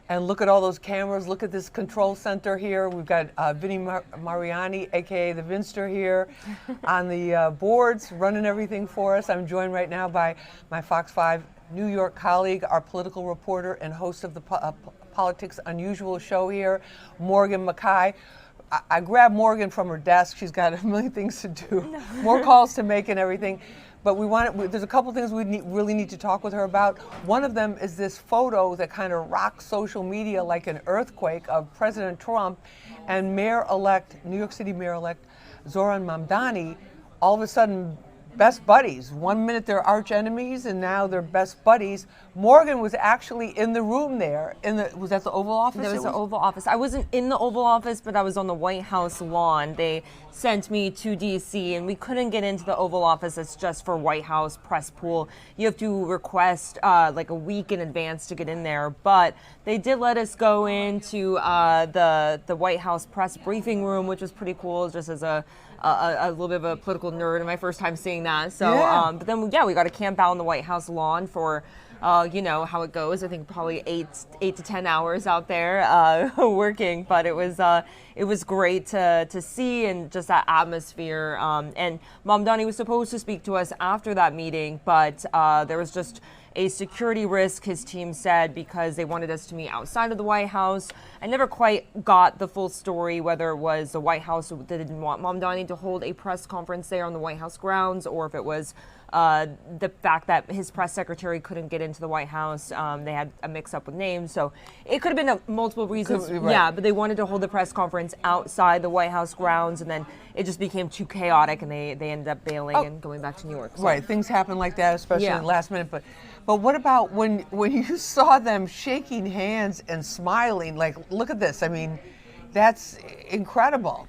And look at all those cameras. Look at this control center here. We've got Vinny Mariani, aka the Vinster, here on the boards, running everything for us. I'm joined right now by my Fox 5 New York colleague, our political reporter and host of the Politics Unusual show here, Morgan Mackay. I grabbed Morgan from her desk. She's got a million things to do, more calls to make and everything. But there's a couple things we really need to talk with her about. One of them is this photo that kind of rocks social media like an earthquake of President Trump and New York City Mayor-elect Zohran Mamdani all of a sudden best buddies. 1 minute they're arch enemies, and now they're best buddies. Morgan was actually in the room there. Was that the Oval Office? There was the Oval Office. I wasn't in the Oval Office, but I was on the White House lawn. They sent me to D.C., and we couldn't get into the Oval Office. It's just for White House press pool. You have to request like a week in advance to get in there, but they did let us go into the White House press briefing room, which was pretty cool, just as a little bit of a political nerd and my first time seeing that. So, Yeah. but then, we got to camp out on the White House lawn for, you know, how it goes. I think probably 8 to 10 hours out there working, but it was great to see, and just that atmosphere. And Mamdani was supposed to speak to us after that meeting, but there was just a security risk, his team said, because they wanted us to meet outside of the White House. I never quite got the full story, whether it was the White House that didn't want Mamdani to hold a press conference there on the White House grounds, or if it was the fact that his press secretary couldn't get into the White House. They had a mix-up with names, so it could have been multiple reasons. Right. Yeah, but they wanted to hold the press conference outside the White House grounds, and then it just became too chaotic, and they ended up bailing and going back to New York. So. Right, things happen like that, especially Yeah. in the last minute. But what about when you saw them shaking hands and smiling? Like, look at this. I mean, that's incredible.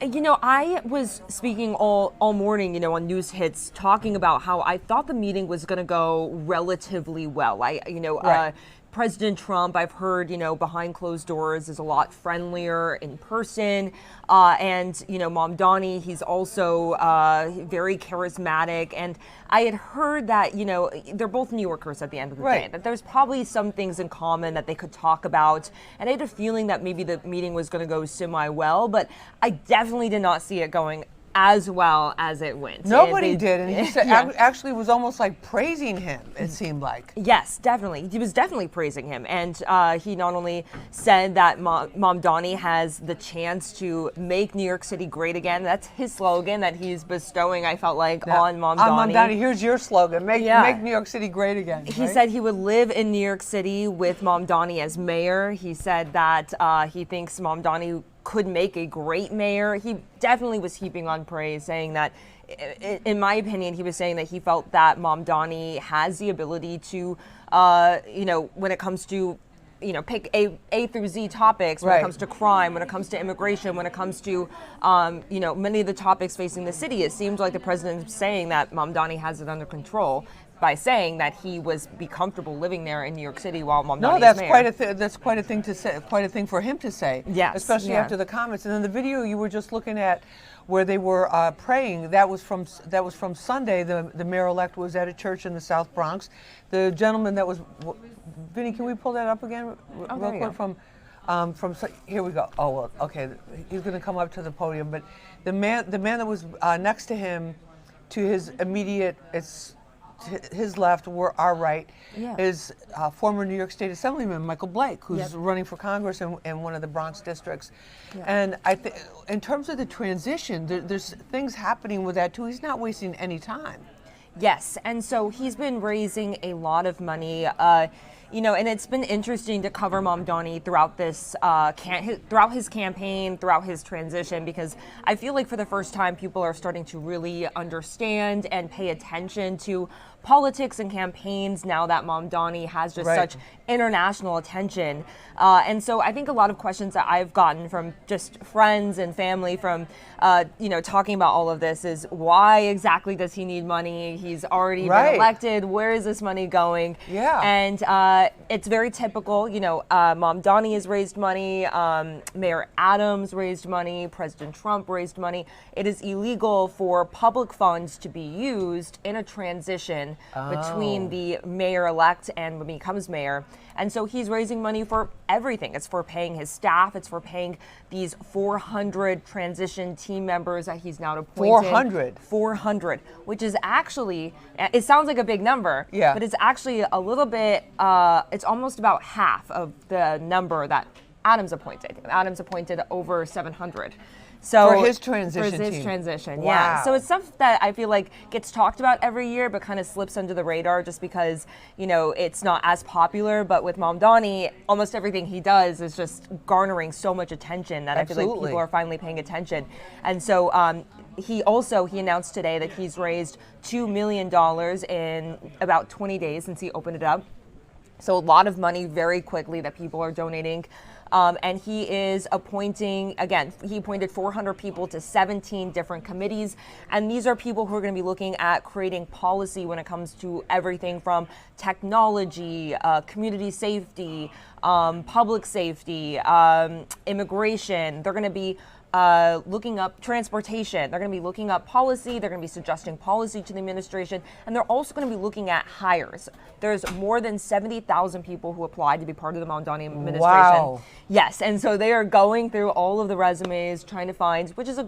You know, I was speaking all morning, you know, on News Hits, talking about how I thought the meeting was going to go relatively well. Right. President Trump, I've heard, you know, behind closed doors is a lot friendlier in person. And, you know, Mamdani, he's also very charismatic. And I had heard that, you know, they're both New Yorkers at the end of the day, that there's probably some things in common that they could talk about. And I had a feeling that maybe the meeting was going to go semi-well, but I definitely did not see it going as well as it went. Nobody did, and he said, Yeah. actually was almost like praising him, it seemed like. Yes, definitely. He was definitely praising him. And he not only said that Mamdani has the chance to make New York City great again. That's his slogan that he's bestowing, I felt like, on Mamdani. Mamdani, here's your slogan, make New York City great again. He right? said he would live in New York City with Mamdani as mayor. He said that he thinks Mamdani could make a great mayor. He definitely was heaping on praise, saying that, in my opinion, he was saying that he felt that Mamdani has the ability to, you know, when it comes to, you know, pick A through Z topics, when it comes to crime, when it comes to immigration, when it comes to, you know, many of the topics facing the city. It seems like the president is saying that Mamdani has it under control, by saying that he was be comfortable living there in New York City while Mamdani No, is that's mayor. that's quite a thing to say, quite a thing for him to say. Yes, especially yeah. after the comments. And then the video you were just looking at, where they were praying, that was from Sunday. The mayor-elect was at a church in the South Bronx. The gentleman that was, Vinny, can we pull that up again real quick from here we go. Oh, well, okay, he's going to come up to the podium. But the man that was next to him, to his immediate, his left, our right, is former New York State Assemblyman Michael Blake, who's running for Congress in one of the Bronx districts. And I think, in terms of the transition, there's things happening with that too. He's not wasting any time. Yes, and so he's been raising a lot of money. You know, and it's been interesting to cover Mamdani throughout this, throughout his campaign, throughout his transition, because I feel like for the first time, people are starting to really understand and pay attention to politics and campaigns now that Mamdani has just such international attention. And so I think a lot of questions that I've gotten from just friends and family from, you know, talking about all of this is, why exactly does he need money? He's already been elected. Where is this money going? Yeah. And it's very typical. You know, Mamdani has raised money. Mayor Adams raised money. President Trump raised money. It is illegal for public funds to be used in a transition between the mayor-elect and when he becomes mayor. And so he's raising money for everything. It's for paying his staff. It's for paying these 400 transition team members that he's now appointed. 400, which is actually, it sounds like a big number, but it's actually a little bit, it's almost about half of the number that Adams appointed. Adams appointed over 700. So for his transition For his team. transition, Wow. yeah. So it's stuff that I feel like gets talked about every year, but kind of slips under the radar just because, you know, it's not as popular. But with Mamdani, almost everything he does is just garnering so much attention that I feel like people are finally paying attention. And so he announced today that he's raised $2 million in about 20 days since he opened it up. So a lot of money very quickly that people are donating. And he is appointing, again, he appointed 400 people to 17 different committees. And these are people who are going to be looking at creating policy when it comes to everything from technology, community safety, public safety, immigration. They're going to be looking up transportation. They're going to be looking up policy. They're going to be suggesting policy to the administration. And they're also going to be looking at hires. There's more than 70,000 people who applied to be part of the Mamdani administration. Wow. Yes. And so they are going through all of the resumes, trying to find, which is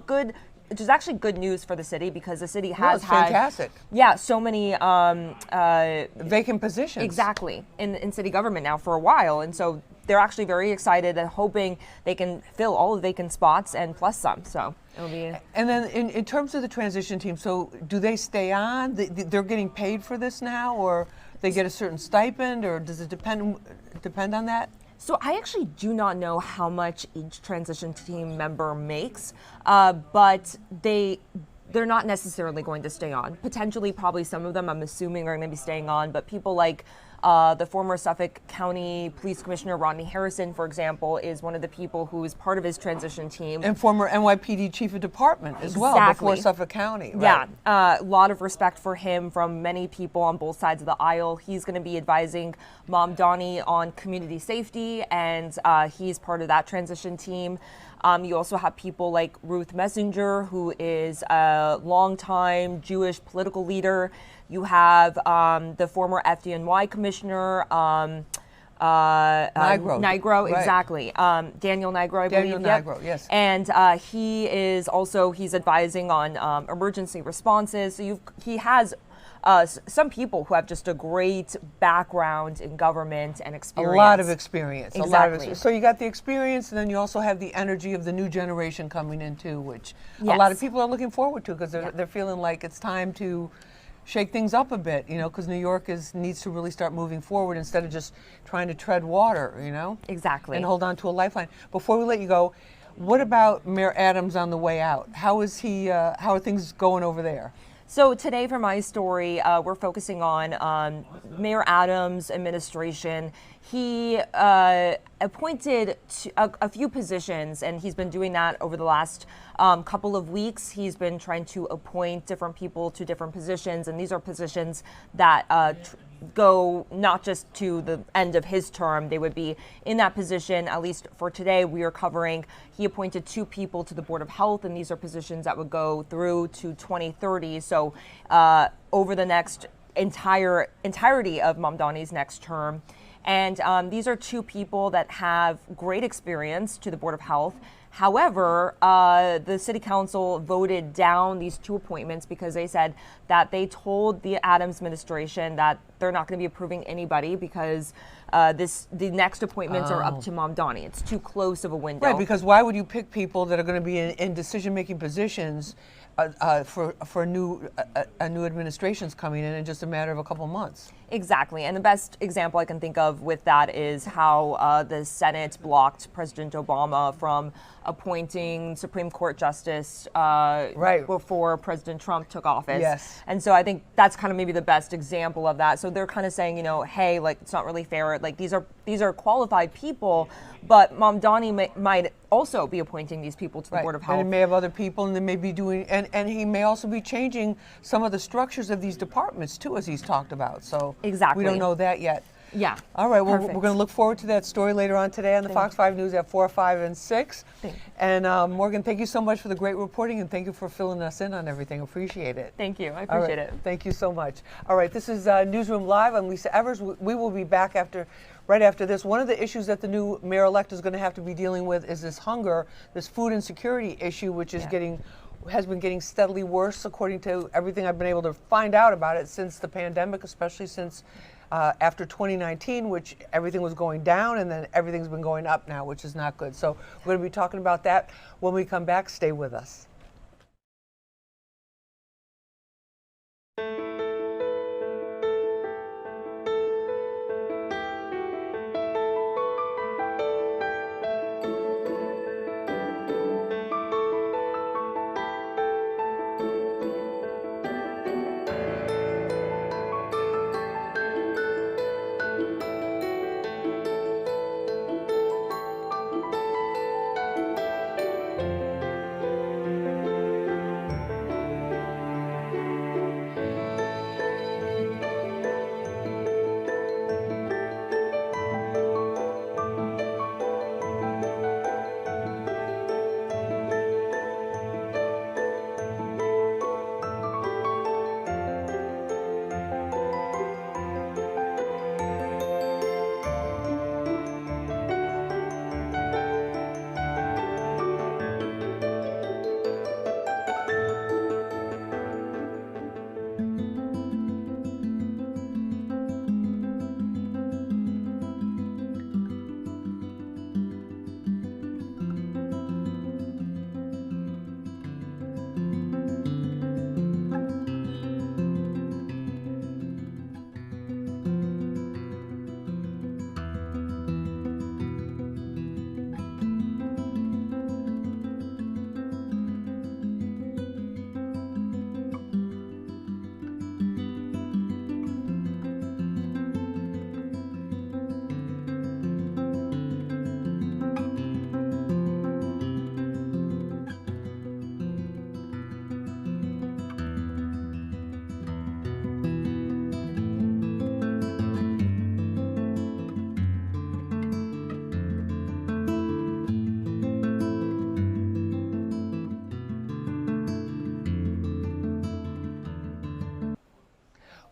actually good news for the city, because the city has had fantastic. Yeah, so many vacant positions. Exactly, in city government now for a while. And so they're actually very excited and hoping they can fill all the vacant spots and plus some. So it'll be. And then in terms of the transition team, so do they stay on? They're getting paid for this now, or they get a certain stipend, or does it depend on that? So I actually do not know how much each transition team member makes, but they're not necessarily going to stay on. Potentially, probably some of them, I'm assuming, are going to be staying on, but people like the former Suffolk County Police Commissioner Rodney Harrison, for example, is one of the people who is part of his transition team. And former NYPD Chief of Department as well, before Suffolk County. Right? Yeah, a lot of respect for him from many people on both sides of the aisle. He's going to be advising Mamdani on community safety, and he's part of that transition team. You also have people like Ruth Messenger, who is a longtime Jewish political leader. You have the former FDNY commissioner, Nigro, right. Exactly. Daniel Nigro, I believe. Nigro, yes. And he's advising on emergency responses. So he has some people who have just a great background in government and experience. A lot of experience. Exactly. So you got the experience, and then you also have the energy of the new generation coming in too, which Yes. a lot of people are looking forward to, because they're feeling like it's time to shake things up a bit, because New York needs to really start moving forward instead of just trying to tread water, Exactly. and hold on to a lifeline. Before we let you go, what about Mayor Adams on the way out? How is he? How are things going over there? So today for my story, we're focusing on Mayor Adams' administration. He appointed a few positions, and he's been doing that over the last couple of weeks. He's been trying to appoint different people to different positions, and these are positions that go not just to the end of his term. They would be in that position, at least for today. We are covering, he appointed 2 people to the Board of Health, and these are positions that would go through to 2030. So over the next entirety of Mamdani's next term. And these are 2 people that have great experience to the Board of Health. However, the city council voted down these 2 appointments because they said that they told the Adams administration that they're not going to be approving anybody because the next appointments are up to Mamdani. It's too close of a window. Right, because why would you pick people that are going to be in decision-making positions for a new administration's coming in just a matter of a couple months? Exactly, and the best example I can think of with that is how the Senate blocked President Obama from appointing Supreme Court Justice before President Trump took office. Yes. And so I think that's kind of maybe the best example of that. So they're kind of saying, hey, like, it's not really fair. Like, these are qualified people, but Mamdani might also be appointing these people to the Board of Health. And he may have other people, and they may be doing, and he may also be changing some of the structures of these departments too, as he's talked about. So exactly, we don't know that yet. Yeah. All right. Well, we're going to look forward to that story later on today on the Fox 5 News at 4, 5, and 6. And Morgan, thank you so much for the great reporting, and thank you for filling us in on everything. Appreciate it. Thank you. I appreciate it. Thank you so much. All right. This is Newsroom Live. I'm Lisa Evers. We will be back right after this. One of the issues that the new mayor-elect is going to have to be dealing with is this hunger, this food insecurity issue, which is has been getting steadily worse, according to everything I've been able to find out about it since the pandemic, especially since after 2019, which everything was going down, and then everything's been going up now, which is not good. So we're going to be talking about that when we come back. Stay with us.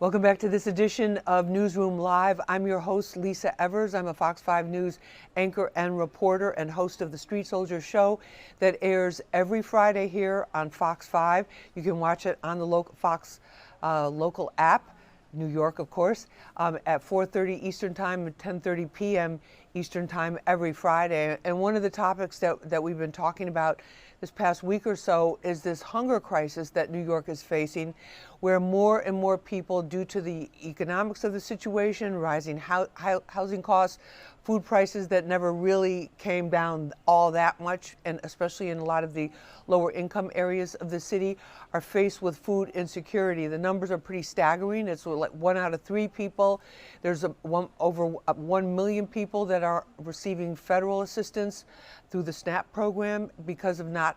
Welcome back to this edition of Newsroom Live. I'm your host, Lisa Evers. I'm a Fox 5 News anchor and reporter and host of the Street Soldiers show that airs every Friday here on Fox 5. You can watch it on the Fox local app, New York, of course, at 4:30 Eastern Time and 10:30 p.m. Eastern Time every Friday. And one of the topics that we've been talking about this past week or so is this hunger crisis that New York is facing, where more and more people, due to the economics of the situation, rising housing costs, food prices that never really came down all that much, and especially in a lot of the lower income areas of the city, are faced with food insecurity. The numbers are pretty staggering. It's like 1 out of 3 people. There's over 1 million people that are receiving federal assistance through the SNAP program because of not,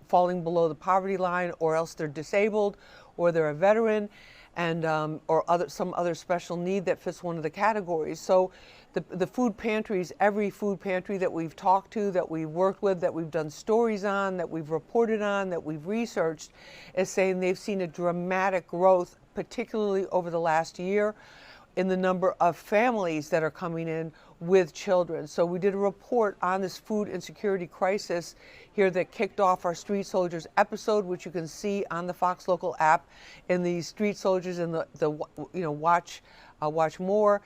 falling below the poverty line, or else they're disabled, or they're a veteran, and or some other special need that fits one of the categories. So the food pantries, every food pantry that we've talked to, that we've worked with, that we've done stories on, that we've reported on, that we've researched, is saying they've seen a dramatic growth, particularly over the last year, in the number of families that are coming in with children. So we did a report on this food insecurity crisis here that kicked off our Street Soldiers episode, which you can see on the Fox local app in the Street Soldiers and the watch more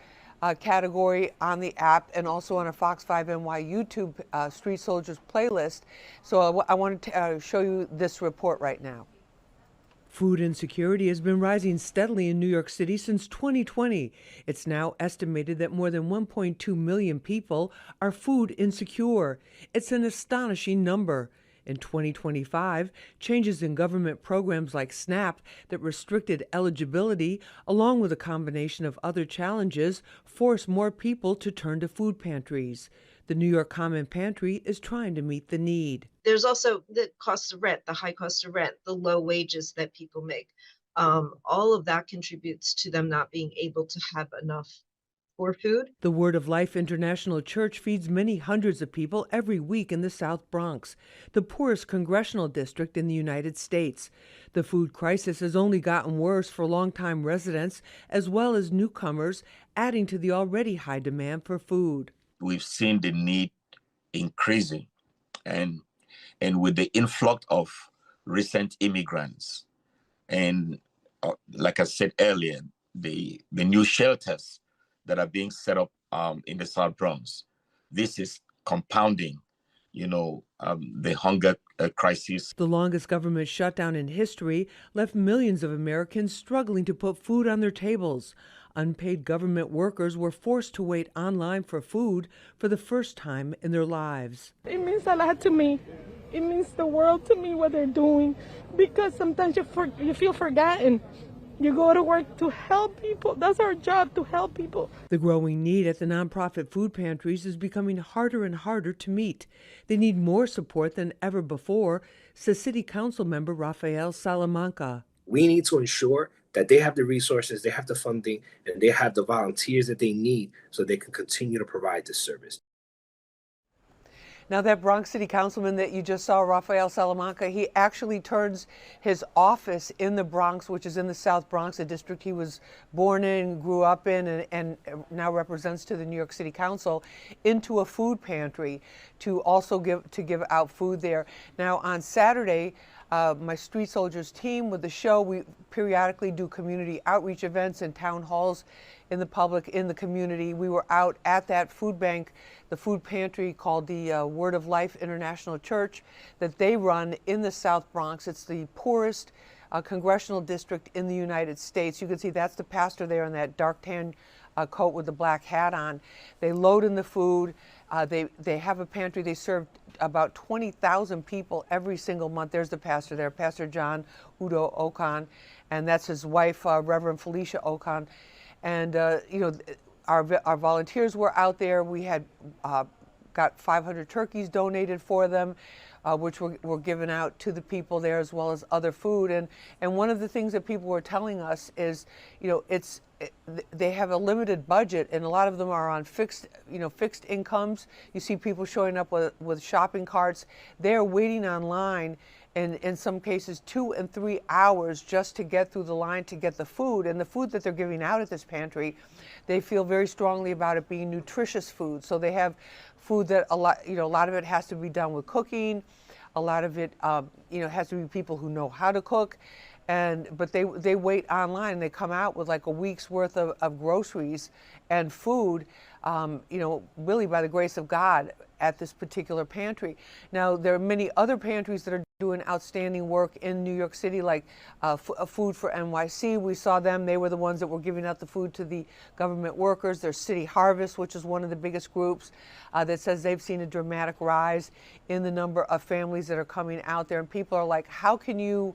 category on the app, and also on our Fox 5 NY YouTube Street Soldiers playlist. So I wanted to show you this report right now. Food insecurity has been rising steadily in New York City since 2020. It's now estimated that more than 1.2 million people are food insecure. It's an astonishing number. In 2025, changes in government programs like SNAP that restricted eligibility, along with a combination of other challenges, forced more people to turn to food pantries. The New York Common Pantry is trying to meet the need. There's also the cost of rent, the high cost of rent, the low wages that people make. All of that contributes to them not being able to have enough for food. The Word of Life International Church feeds many hundreds of people every week in the South Bronx, the poorest congressional district in the United States. The food crisis has only gotten worse for longtime residents as well as newcomers, adding to the already high demand for food. We've seen the need increasing, and with the influx of recent immigrants, and like I said earlier, the new shelters that are being set up in the South Bronx, this is compounding, the hunger crisis. The longest government shutdown in history left millions of Americans struggling to put food on their tables. Unpaid government workers were forced to wait online for food for the first time in their lives. It means a lot to me. It means the world to me, what they're doing, because sometimes you feel forgotten. You go to work to help people. That's our job, to help people. The growing need at the nonprofit food pantries is becoming harder and harder to meet. They need more support than ever before, says City Council member Rafael Salamanca. We need to ensure that they have the resources, they have the funding, and they have the volunteers that they need so they can continue to provide this service. Now, that Bronx City Councilman that you just saw, Rafael Salamanca, he actually turns his office in the Bronx, which is in the South Bronx, a district he was born in, grew up in, and now represents to the New York City Council, into a food pantry to also give out food there. Now, on Saturday, my Street Soldiers team with the show, we periodically do community outreach events and town halls in the public, in the community. We were out at that food bank, the food pantry called the Word of Life International Church that they run in the South Bronx. It's the poorest congressional district in the United States. You can see that's the pastor there in that dark tan coat with the black hat on. They load in the food. They have a pantry. They serve about 20,000 people every single month. There's the pastor there, Pastor John Udo Okan, and that's his wife, Reverend Felicia Okan. And our volunteers were out there. We had got 500 turkeys donated for them, which were given out to the people there, as well as other food. And one of the things that people were telling us is, they have a limited budget, and a lot of them are on fixed incomes. You see people showing up with shopping carts. They're waiting online in some cases 2 and 3 hours just to get through the line to get the food. And the food that they're giving out at this pantry, they feel very strongly about it being nutritious food. So they have food that a lot of it has to be done with cooking. A lot of it, has to be people who know how to cook. But they wait online and they come out with like a week's worth of groceries and food, really by the grace of God at this particular pantry. Now, there are many other pantries that are doing outstanding work in New York City, like Food for NYC. We saw them. They were the ones that were giving out the food to the government workers. There's City Harvest, which is one of the biggest groups that says they've seen a dramatic rise in the number of families that are coming out there. And people are like, how can you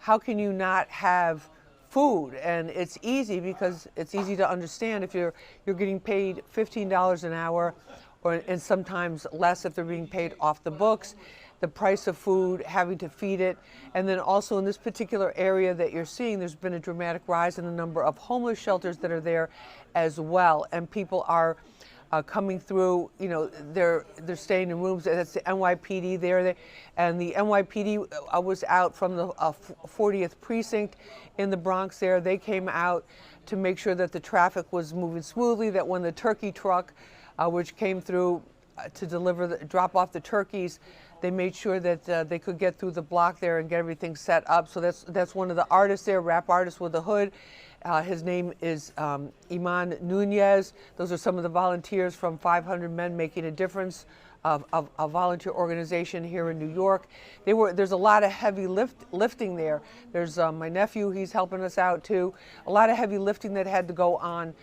not have food? And it's easy, because it's easy to understand if you're getting paid $15 an hour, and sometimes less if they're being paid off the books, the price of food, having to feed it. And then also in this particular area that you're seeing, there's been a dramatic rise in the number of homeless shelters that are there as well. And people are coming through, they're staying in rooms. That's the NYPD there. And the NYPD was out from the 40th precinct in the Bronx there. They came out to make sure that the traffic was moving smoothly, that when the turkey truck, which came through to drop off the turkeys, they made sure that they could get through the block there and get everything set up. So that's one of the artists there, rap artist with a hood. His name is Iman Nunez. Those are some of the volunteers from 500 Men Making a Difference, a volunteer organization here in New York. There's a lot of heavy lifting there. There's my nephew, he's helping us out too. A lot of heavy lifting that had to go on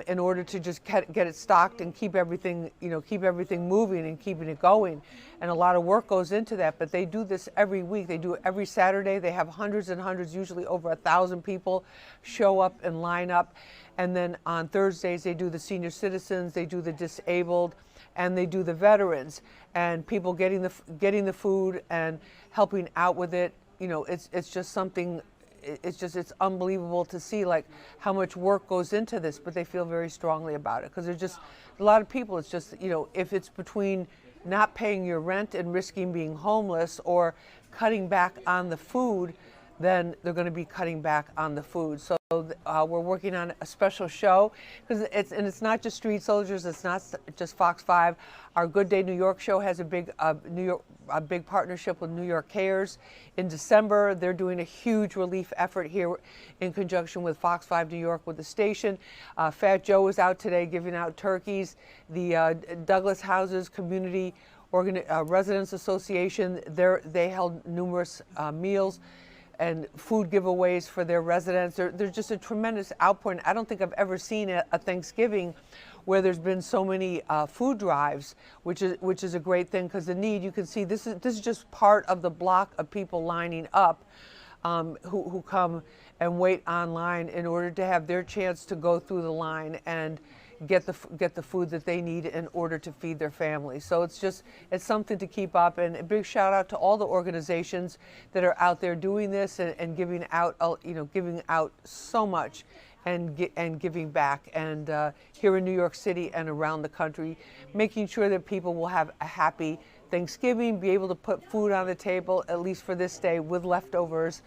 in order to just get it stocked and keep everything moving and keeping it going. And a lot of work goes into that, but they do this every week. They do it every Saturday. They have hundreds and hundreds, usually over 1,000 people show up and line up. And then on Thursdays, they do the senior citizens, they do the disabled, and they do the veterans. And people getting the food and helping out with it. It's just something. It's unbelievable to see like how much work goes into this, but they feel very strongly about it, because there's just a lot of people. It's just, if it's between not paying your rent and risking being homeless, or cutting back on the food, then they're going to be cutting back on the food. So we're working on a special show, because it's not just Street Soldiers, it's not just Fox 5. Our Good Day New York show has a big partnership with New York Cares. In December, they're doing a huge relief effort here in conjunction with Fox 5 New York with the station. Fat Joe is out today giving out turkeys. The Douglas Houses Community Residents Association, they held numerous meals and food giveaways for their residents. There's just a tremendous outpouring. I don't think I've ever seen a Thanksgiving where there's been so many food drives, which is a great thing, because the need, you can see, this is just part of the block of people lining up who come and wait online in order to have their chance to go through the line and get the food that they need in order to feed their families. So it's something to keep up, and a big shout out to all the organizations that are out there doing this and giving out so much and giving back, and here in New York City and around the country, making sure that people will have a happy Thanksgiving, be able to put food on the table, at least for this day, with leftovers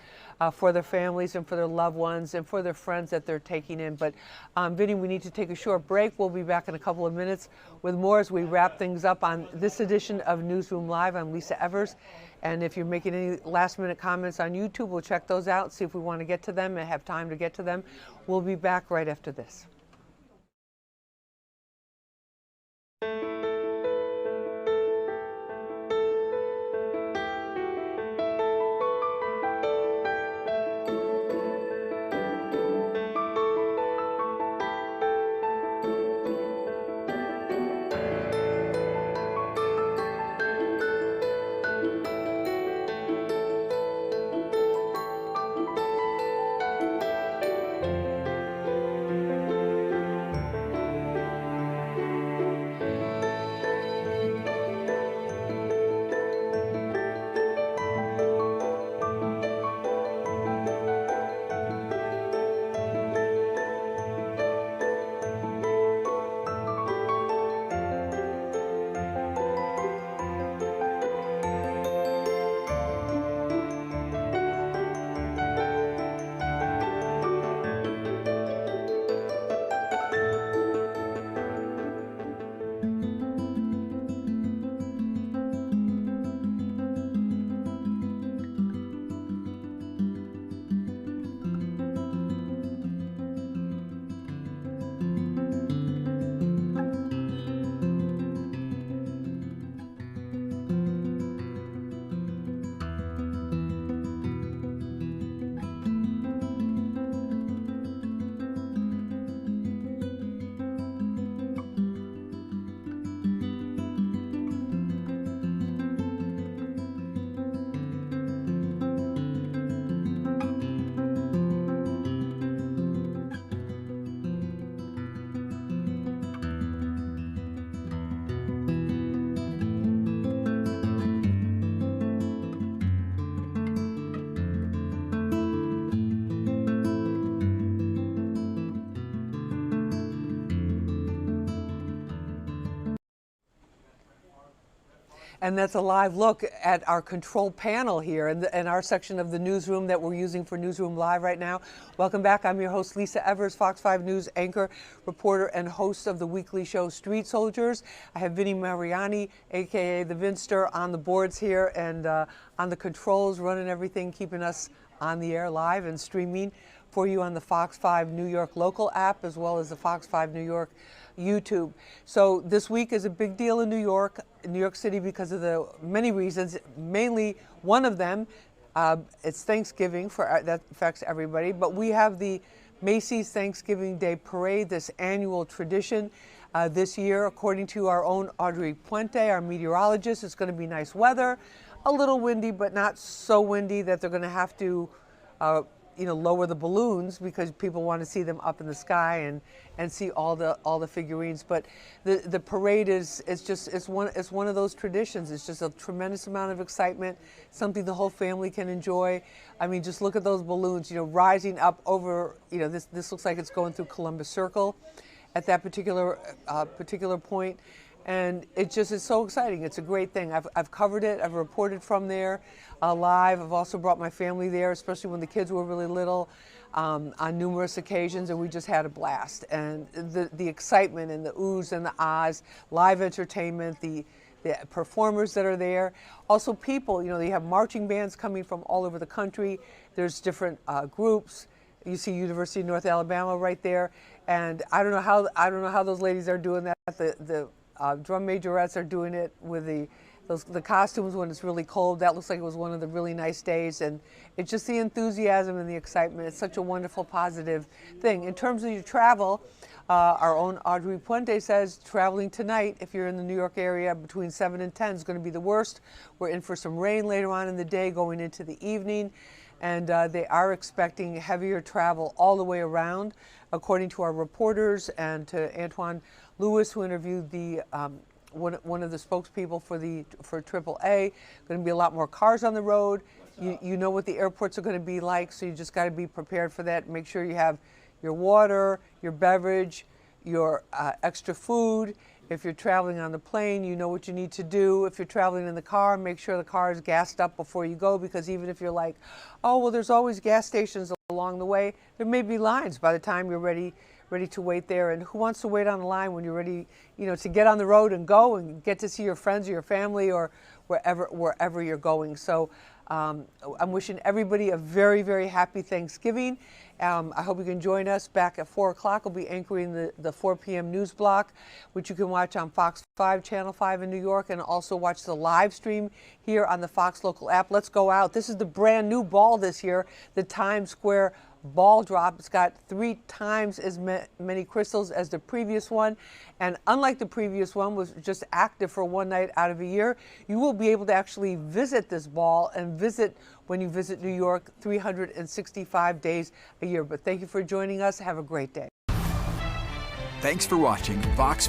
for their families and for their loved ones and for their friends that they're taking in. But Vinny, we need to take a short break. We'll be back in a couple of minutes with more as we wrap things up on this edition of Newsroom Live. I'm Lisa Evers. And if you're making any last-minute comments on YouTube, we'll check those out, see if we want to get to them and have time to get to them. We'll be back right after this. And that's a live look at our control panel here in our section of the newsroom that we're using for Newsroom Live right now. Welcome back. I'm your host, Lisa Evers, Fox 5 News anchor, reporter, and host of the weekly show Street Soldiers. I have Vinnie Mariani, a.k.a. the Vinster, on the boards here and on the controls, running everything, keeping us on the air live and streaming for you on the Fox 5 New York local app, as well as the Fox 5 New York YouTube. So this week is a big deal in New York City, because of the many reasons. Mainly one of them, it's Thanksgiving, that affects everybody, but we have the Macy's Thanksgiving Day Parade, this annual tradition. This year, according to our own Audrey Puente, our meteorologist, it's going to be nice weather, a little windy, but not so windy that they're going to have to lower the balloons, because people want to see them up in the sky and see all the figurines. But the parade is one of those traditions. It's just a tremendous amount of excitement, something the whole family can enjoy. I mean, just look at those balloons, rising up over, this looks like it's going through Columbus Circle at that particular point. And it just is so exciting. It's a great thing. I've covered it. I've reported from there live. I've also brought my family there, especially when the kids were really little, on numerous occasions, and we just had a blast. And the excitement and the oohs and the ahs, live entertainment, the performers that are there. Also people, they have marching bands coming from all over the country. There's different groups. You see University of North Alabama right there. And I don't know how those ladies are doing that. The drum majorettes are doing it with the costumes when it's really cold. That looks like it was one of the really nice days, and it's just the enthusiasm and the excitement. It's such a wonderful, positive thing. In terms of your travel, our own Audrey Puente says traveling tonight, if you're in the New York area, between 7 and 10 is going to be the worst. We're in for some rain later on in the day, going into the evening, and they are expecting heavier travel all the way around, according to our reporters and to Antoine Lewis, who interviewed the one of the spokespeople for AAA. Going to be a lot more cars on the road. You know what the airports are going to be like, so you just got to be prepared for that. Make sure you have your water, your beverage, your extra food. If you're traveling on the plane, you know what you need to do. If you're traveling in the car, make sure the car is gassed up before you go, because even if you're like, oh, well, there's always gas stations along the way, there may be lines by the time you're ready to wait there. And who wants to wait on the line when you're ready, to get on the road and go and get to see your friends or your family or wherever you're going. So I'm wishing everybody a very, very happy Thanksgiving. I hope you can join us back at 4 o'clock. I'll be anchoring the 4 p.m. news block, which you can watch on Fox 5, Channel 5 in New York, and also watch the live stream here on the Fox local app. Let's go out. This is the brand new ball this year, the Times Square ball drop. It's got 3 times as many crystals as the previous one. And unlike the previous one, was just active for one night out of a year, you will be able to actually visit this ball and when you visit New York 365 days a year. But thank you for joining us. Have a great day. Thanks for watching Fox